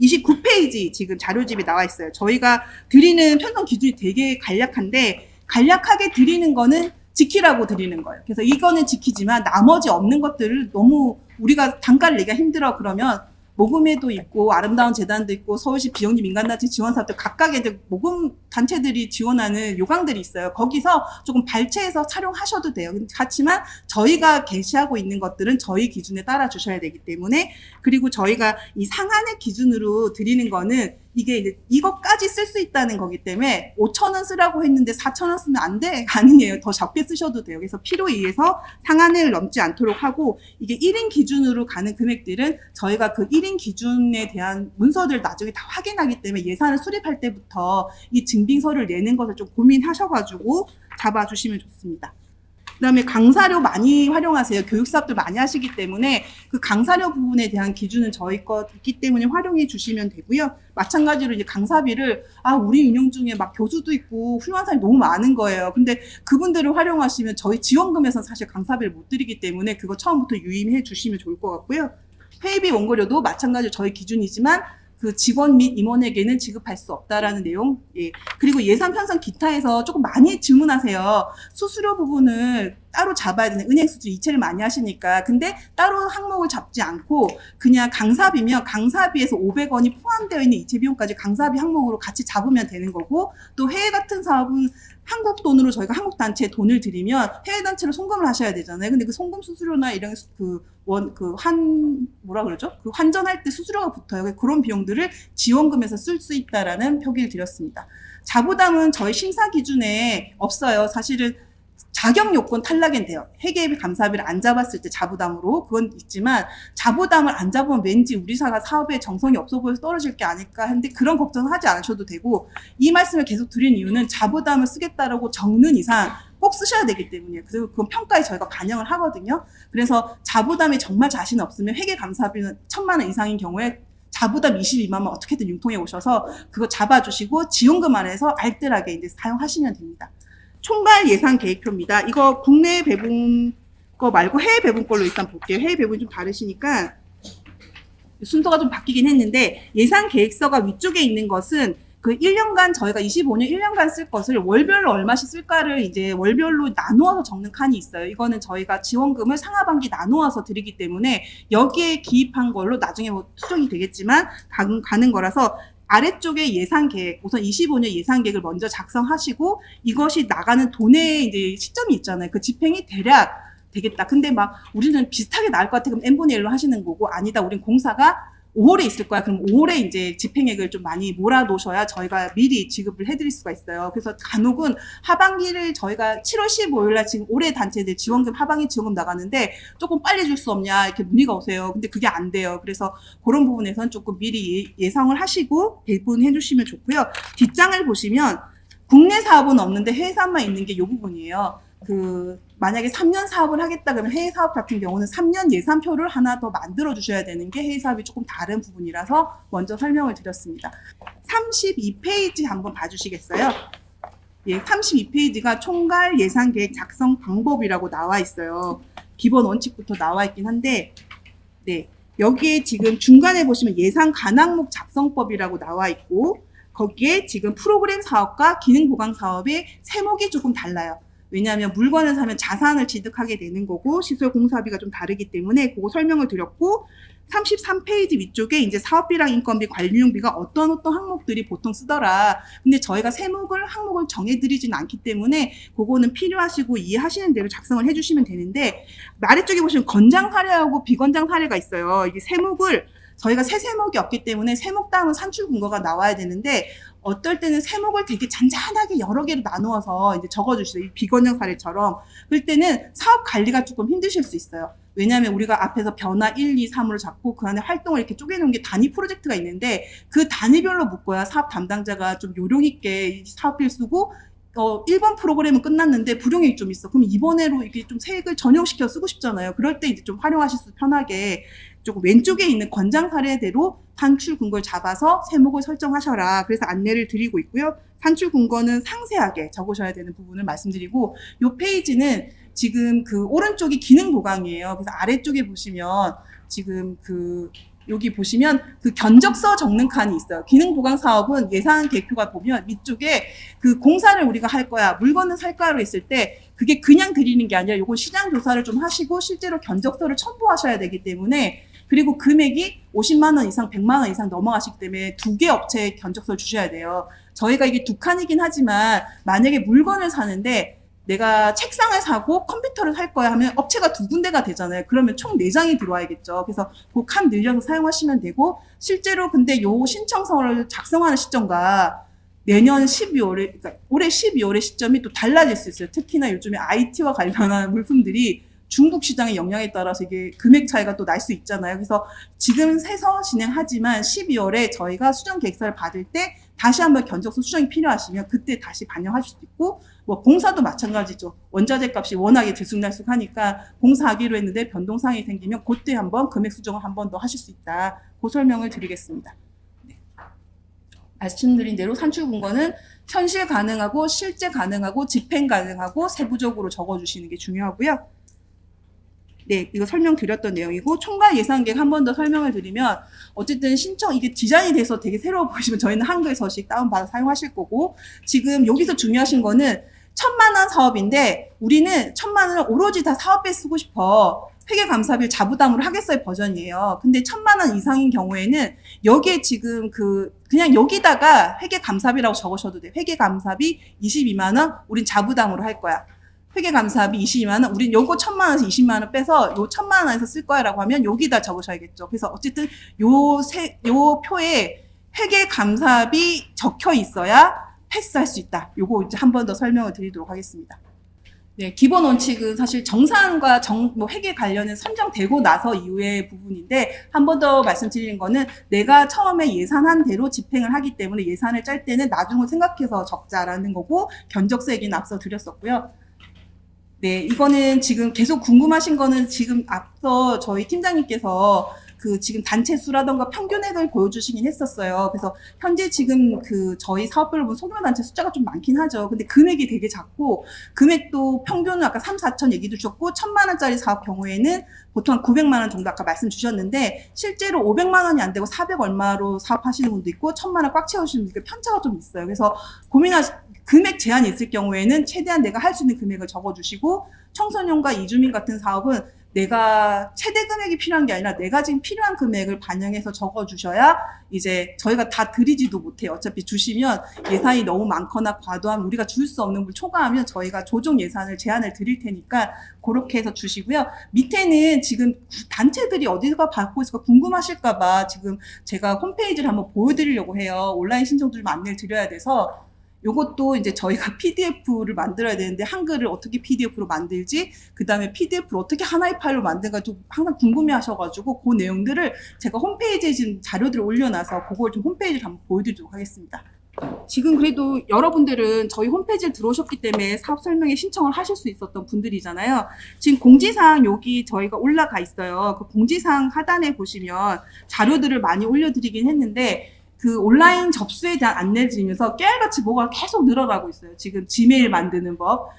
29페이지 지금 자료집이 나와 있어요. 저희가 드리는 편성 기준이 되게 간략한데 간략하게 드리는 거는 지키라고 드리는 거예요. 그래서 이거는 지키지만 나머지 없는 것들을 너무 우리가 단가를 내기가 힘들어 그러면 모금회도 있고 아름다운 재단도 있고 서울시 비영리 민간단체 지원사업도 각각의 이제 모금 단체들이 지원하는 요강들이 있어요. 거기서 조금 발췌해서 촬영하셔도 돼요. 그렇지만 저희가 게시하고 있는 것들은 저희 기준에 따라 주셔야 되기 때문에 그리고 저희가 이 상한의 기준으로 드리는 거는 이게 이제 이것까지 쓸 수 있다는 거기 때문에 5,000원 쓰라고 했는데 4,000원 쓰면 안 돼? 아니에요. 더 적게 쓰셔도 돼요. 그래서 필요에 의해서 상한을 넘지 않도록 하고 이게 1인 기준으로 가는 금액들은 저희가 그 1인 기준에 대한 문서들 나중에 다 확인하기 때문에 예산을 수립할 때부터 이 증빙서를 내는 것을 좀 고민하셔가지고 잡아주시면 좋습니다. 그다음에 강사료 많이 활용하세요. 교육사업들 많이 하시기 때문에 그 강사료 부분에 대한 기준은 저희 거 있기 때문에 활용해 주시면 되고요. 마찬가지로 이제 강사비를 우리 운영 중에 막 교수도 있고 훌륭한 사람이 너무 많은 거예요. 근데 그분들을 활용하시면 저희 지원금에서는 사실 강사비를 못 드리기 때문에 그거 처음부터 유의해 주시면 좋을 것 같고요. 회의비 원고료도 마찬가지로 저희 기준이지만 그 직원 및 임원에게는 지급할 수 없다라는 내용. 예. 그리고 예산 편성 기타에서 조금 많이 질문하세요. 수수료 부분을 따로 잡아야 되는 은행 수수 이체를 많이 하시니까. 근데 따로 항목을 잡지 않고 그냥 강사비면 강사비에서 500원이 포함되어 있는 이체 비용까지 강사비 항목으로 같이 잡으면 되는 거고 또 회계 같은 사업은 한국 돈으로 저희가 한국 단체에 돈을 드리면 해외 단체로 송금을 하셔야 되잖아요. 근데 그 송금 수수료나 이런 환전할 때 수수료가 붙어요. 그런 비용들을 지원금에서 쓸 수 있다라는 표기를 드렸습니다. 자부담은 저희 심사 기준에 없어요. 사실은 자격 요건 탈락은 돼요. 회계비 감사비를 안 잡았을 때 자부담으로 그건 있지만 자부담을 안 잡으면 왠지 우리 사가 사업에 정성이 없어 보여서 떨어질 게 아닐까 했는데 그런 걱정은 하지 않으셔도 되고 이 말씀을 계속 드린 이유는 자부담을 쓰겠다라고 적는 이상 꼭 쓰셔야 되기 때문이에요. 그리고 그건 평가에 저희가 반영을 하거든요. 그래서 자부담이 정말 자신 없으면 회계 감사비는 1,000만 원 이상인 경우에 자부담 22만 원 어떻게든 융통해 오셔서 그거 잡아주시고 지원금 안에서 알뜰하게 이제 사용하시면 됩니다. 총괄 예산 계획표입니다. 이거 국내 배분 거 말고 해외 배분 걸로 일단 볼게요. 해외 배분이 좀 다르시니까 순서가 좀 바뀌긴 했는데 예산 계획서가 위쪽에 있는 것은 그 1년간 저희가 25년 1년간 쓸 것을 월별로 얼마씩 쓸까를 이제 월별로 나누어서 적는 칸이 있어요. 이거는 저희가 지원금을 상하반기 나누어서 드리기 때문에 여기에 기입한 걸로 나중에 뭐 수정이 되겠지만 가는 거라서 아래쪽에 예산 계획, 우선 25년 예산 계획을 먼저 작성하시고 이것이 나가는 돈의 이제 시점이 있잖아요. 그 집행이 대략 되겠다. 근데 막 우리는 비슷하게 나올 것 같아. 그럼 n분의 1로 하시는 거고 아니다. 우린 공사가 5월에 있을 거야. 그럼 5월에 이제 집행액을 좀 많이 몰아놓으셔야 저희가 미리 지급을 해드릴 수가 있어요. 그래서 간혹은 하반기를 저희가 7월 15일 날 지금 올해 단체들 지원금 하반기 지원금 나가는데 조금 빨리 줄 수 없냐 이렇게 문의가 오세요. 근데 그게 안 돼요. 그래서 그런 부분에서는 조금 미리 예상을 하시고 배분해 주시면 좋고요. 뒷장을 보시면 국내 사업은 없는데 해외 사업만 있는 게 이 부분이에요. 만약에 3년 사업을 하겠다 그러면 해외 사업 같은 경우는 3년 예산표를 하나 더 만들어 주셔야 되는 게 해외 사업이 조금 다른 부분이라서 먼저 설명을 드렸습니다. 32페이지 한번 봐주시겠어요? 예, 32페이지가 총괄 예산 계획 작성 방법이라고 나와 있어요. 기본 원칙부터 나와 있긴 한데, 네. 여기에 지금 중간에 보시면 예산 간항목 작성법이라고 나와 있고, 거기에 지금 프로그램 사업과 기능 보강 사업의 세목이 조금 달라요. 왜냐하면 물건을 사면 자산을 취득하게 되는 거고 시설 공사비가 좀 다르기 때문에 그거 설명을 드렸고 33페이지 위쪽에 이제 사업비랑 인건비 관리용비가 어떤 항목들이 보통 쓰더라. 근데 저희가 항목을 정해드리진 않기 때문에 그거는 필요하시고 이해하시는 대로 작성을 해주시면 되는데 아래쪽에 보시면 건장 사례하고 비건장 사례가 있어요. 이게 저희가 세 세목이 없기 때문에 세목 다음은 산출 근거가 나와야 되는데 어떨 때는 세목을 되게 잔잔하게 여러 개로 나누어서 이제 적어주시죠. 이 비건장 사례처럼. 그럴 때는 사업 관리가 조금 힘드실 수 있어요. 왜냐하면 우리가 앞에서 변화 1, 2, 3으로 잡고 그 안에 활동을 이렇게 쪼개놓은 게 단위 프로젝트가 있는데 그 단위별로 묶어야 사업 담당자가 좀 요령 있게 사업비를 쓰고 1번 프로그램은 끝났는데 불용액이 좀 있어. 그럼 이번에로 이게 좀 색을 전용시켜 쓰고 싶잖아요. 그럴 때 이제 좀 활용하실 수 편하게 조금 왼쪽에 있는 권장 사례대로 산출 근거를 잡아서 세목을 설정하셔라. 그래서 안내를 드리고 있고요. 산출 근거는 상세하게 적으셔야 되는 부분을 말씀드리고 이 페이지는 지금 그 오른쪽이 기능 보강이에요. 그래서 아래쪽에 보시면 지금 여기 보시면 그 견적서 적는 칸이 있어요. 기능 보강 사업은 예산 계획표가 보면 위쪽에 그 공사를 우리가 할 거야, 물건을 살 거야로 했을 때 그게 그냥 드리는 게 아니라 요거 시장 조사를 좀 하시고 실제로 견적서를 첨부하셔야 되기 때문에, 그리고 금액이 50만 원 이상, 100만 원 이상 넘어가시기 때문에 2개 업체에 견적서를 주셔야 돼요. 저희가 이게 2칸이긴 하지만 만약에 물건을 사는데 내가 책상을 사고 컴퓨터를 살 거야 하면 업체가 2군데가 되잖아요. 그러면 총 4장이 들어와야겠죠. 그래서 그 칸 늘려서 사용하시면 되고, 실제로 근데 요 신청서를 작성하는 시점과 내년 12월에, 그러니까 올해 12월의 시점이 또 달라질 수 있어요. 특히나 요즘에 IT와 관련한 물품들이 중국 시장의 영향에 따라서 이게 금액 차이가 또 날 수 있잖아요. 그래서 지금 세서 진행하지만 12월에 저희가 수정 계획서를 받을 때 다시 한번 견적서 수정이 필요하시면 그때 다시 반영하실 수도 있고, 뭐 공사도 마찬가지죠. 원자재 값이 워낙에 들쑥날쑥하니까 공사하기로 했는데 변동사항이 생기면 그때 한번 금액 수정을 한 번 더 하실 수 있다. 그 설명을 드리겠습니다. 네. 말씀드린 대로 산출분거는 현실 가능하고 실제 가능하고 집행 가능하고 세부적으로 적어주시는 게 중요하고요. 네, 이거 설명드렸던 내용이고, 총괄 예산계획 한 번 더 설명을 드리면, 어쨌든 신청, 이게 디자인이 돼서 되게 새로워 보이시면 저희는 한글 서식 다운받아 사용하실 거고, 지금 여기서 중요하신 거는 1,000만 원 사업인데 우리는 1,000만 원을 오로지 다 사업비에 쓰고 싶어, 회계감사비를 자부담으로 하겠어요 버전이에요. 근데 1,000만 원 이상인 경우에는 여기에 지금 그냥 여기다가 회계감사비라고 적으셔도 돼요. 회계감사비 22만 원, 우린 자부담으로 할 거야. 회계감사비 22만 원, 우린 요거 1,000만 원에서 20만 원 빼서 요 1,000만 원에서 쓸 거야라고 하면 여기다 적으셔야겠죠. 그래서 어쨌든 요 표에 회계감사비 적혀 있어야 패스할 수 있다. 요거 이제 한 번 더 설명을 드리도록 하겠습니다. 네, 기본 원칙은 사실 정산과 회계 관련은 선정되고 나서 이후의 부분인데, 한 번 더 말씀드리는 거는 내가 처음에 예산한 대로 집행을 하기 때문에 예산을 짤 때는 나중을 생각해서 적자라는 거고, 견적서 얘기는 앞서 드렸었고요. 네, 이거는 지금 계속 궁금하신 거는 지금 앞서 저희 팀장님께서 지금 단체 수라던가 평균액을 보여주시긴 했었어요. 그래서 현재 지금 저희 사업별로 보면 소규모 단체 숫자가 좀 많긴 하죠. 근데 금액이 되게 작고, 금액도 평균은 아까 3, 4천 얘기 주셨고, 1,000만 원짜리 사업 경우에는 보통 한 900만 원 정도 아까 말씀 주셨는데, 실제로 500만 원이 안 되고 400 얼마로 사업하시는 분도 있고, 1,000만 원 꽉 채우시는 분도 있고, 편차가 좀 있어요. 그래서 금액 제한이 있을 경우에는 최대한 내가 할 수 있는 금액을 적어주시고, 청소년과 이주민 같은 사업은 내가 최대 금액이 필요한 게 아니라 내가 지금 필요한 금액을 반영해서 적어주셔야 이제 저희가 다 드리지도 못해요. 어차피 주시면 예산이 너무 많거나 과도하면 우리가 줄 수 없는 걸 초과하면 저희가 조정 예산을 제한을 드릴 테니까 그렇게 해서 주시고요. 밑에는 지금 단체들이 어디가 받고 있을까 궁금하실까봐 지금 제가 홈페이지를 한번 보여드리려고 해요. 온라인 신청도 좀 안내를 드려야 돼서. 요것도 이제 저희가 PDF를 만들어야 되는데 한글을 어떻게 PDF로 만들지, 그 다음에 PDF를 어떻게 하나의 파일로 만든가 좀 항상 궁금해 하셔가지고 그 내용들을 제가 홈페이지에 지금 자료들을 올려놔서 그걸 좀 홈페이지를 한번 보여드리도록 하겠습니다. 지금 그래도 여러분들은 저희 홈페이지를 들어오셨기 때문에 사업 설명에 신청을 하실 수 있었던 분들이잖아요. 지금 공지사항 여기 저희가 올라가 있어요. 그 공지사항 하단에 보시면 자료들을 많이 올려드리긴 했는데, 온라인 접수에 대한 안내를 드리면서 깨알같이 뭐가 계속 늘어나고 있어요. 지금 지메일 만드는 법.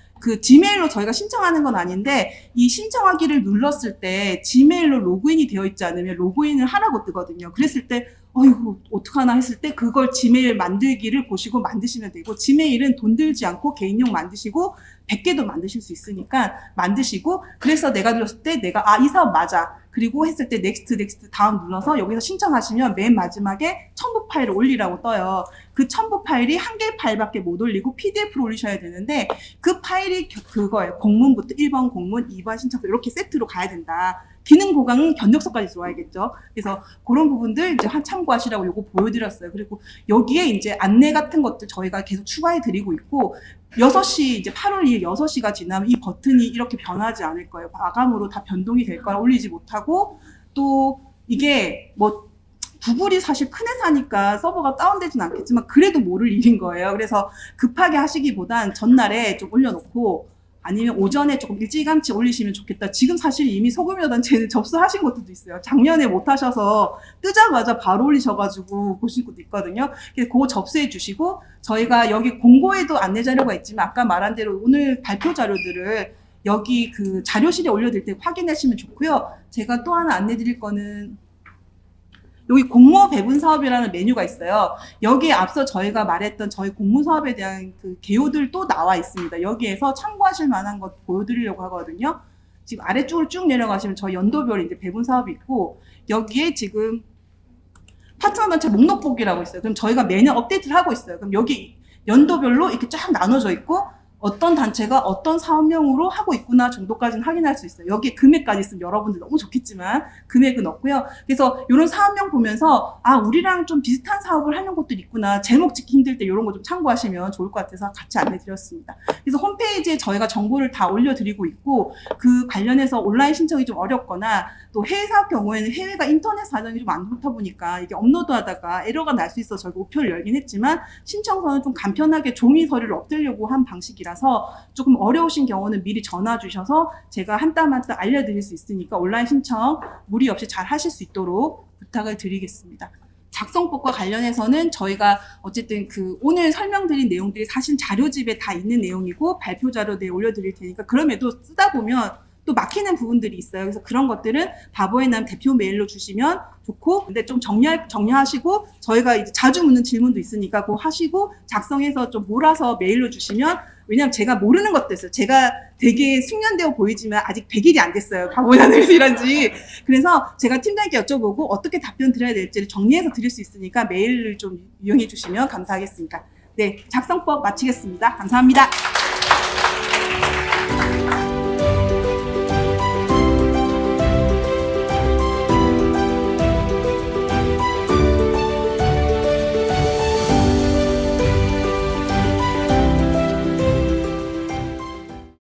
지메일로 저희가 신청하는 건 아닌데, 이 신청하기를 눌렀을 때 지메일로 로그인이 되어 있지 않으면 로그인을 하라고 뜨거든요. 그랬을 때, 이거 어떡하나 했을 때 그걸 지메일 만들기를 보시고 만드시면 되고, 지메일은 돈 들지 않고 개인용 만드시고 100개도 만드실 수 있으니까 만드시고, 그래서 내가 눌렀을 때 내가 이 사업 맞아. 그리고 했을 때 넥스트 다음 눌러서 여기서 신청하시면 맨 마지막에 첨부 파일을 올리라고 떠요. 그 첨부 파일이 한 개의 파일밖에 못 올리고 PDF로 올리셔야 되는데, 그 파일이 그거예요. 공문부터 1번 공문, 2번 신청서 이렇게 세트로 가야 된다. 기능 보강은 견적서까지 들어와야겠죠. 그래서 그런 부분들 이제 참고하시라고 요거 보여드렸어요. 그리고 여기에 이제 안내 같은 것들 저희가 계속 추가해 드리고 있고, 6시 이제 8월 2일 6시가 지나면 이 버튼이 이렇게 변하지 않을 거예요. 마감으로 다 변동이 될 거라 올리지 못하고, 또 이게 뭐 구글이 사실 큰 회사니까 서버가 다운되진 않겠지만 그래도 모를 일인 거예요. 그래서 급하게 하시기보단 전날에 좀 올려놓고, 아니면 오전에 조금 일찌감치 올리시면 좋겠다. 지금 사실 이미 소규모 단체는 접수하신 것들도 있어요. 작년에 못 하셔서 뜨자마자 바로 올리셔가지고 보신 것도 있거든요. 그래서 그거 접수해 주시고, 저희가 여기 공고에도 안내 자료가 있지만 아까 말한 대로 오늘 발표 자료들을 여기 자료실에 올려드릴 때 확인하시면 좋고요. 제가 또 하나 안내 드릴 거는 여기 공모 배분 사업이라는 메뉴가 있어요. 여기에 앞서 저희가 말했던 저희 공모 사업에 대한 그 개요들 또 나와 있습니다. 여기에서 참고하실 만한 것 보여드리려고 하거든요. 지금 아래쪽으로 쭉 내려가시면 저희 연도별 이제 배분 사업이 있고, 여기에 지금 파트너 단체 목록 보기라고 있어요. 그럼 저희가 매년 업데이트를 하고 있어요. 그럼 여기 연도별로 이렇게 쫙 나눠져 있고, 어떤 단체가 어떤 사업명으로 하고 있구나 정도까지는 확인할 수 있어요. 여기에 금액까지 있으면 여러분들 너무 좋겠지만 금액은 없고요. 그래서 이런 사업명 보면서 아, 우리랑 좀 비슷한 사업을 하는 곳들이 있구나. 제목 짓기 힘들 때 이런 거 좀 참고하시면 좋을 것 같아서 같이 안내드렸습니다. 그래서 홈페이지에 저희가 정보를 다 올려드리고 있고, 그 관련해서 온라인 신청이 좀 어렵거나 또 해외 사업 경우에는 해외가 인터넷 사정이 좀 안 좋다 보니까 이게 업로드하다가 에러가 날 수 있어서 저희가 우표를 열긴 했지만, 신청서는 좀 간편하게 종이 서류를 업데려고 한 방식이라서 조금 어려우신 경우는 미리 전화 주셔서 제가 한 땀 한 땀 알려드릴 수 있으니까 온라인 신청 무리 없이 잘 하실 수 있도록 부탁을 드리겠습니다. 작성법과 관련해서는 저희가 어쨌든 그 오늘 설명드린 내용들이 사실 자료집에 다 있는 내용이고 발표 자료에 올려드릴 테니까, 그럼에도 쓰다 보면 또 막히는 부분들이 있어요. 그래서 그런 것들은 바보의 남 대표 메일로 주시면 좋고, 근데 좀 정리하시고 저희가 이제 자주 묻는 질문도 있으니까 그거 하시고 작성해서 좀 몰아서 메일로 주시면, 왜냐면 제가 모르는 것도 있어요. 제가 되게 숙련되어 보이지만 아직 100일이 안 됐어요. 바보의 남을 일한지. 그래서 제가 팀장님께 여쭤보고 어떻게 답변 드려야 될지를 정리해서 드릴 수 있으니까 메일을 좀 이용해 주시면 감사하겠습니다. 네, 작성법 마치겠습니다. 감사합니다.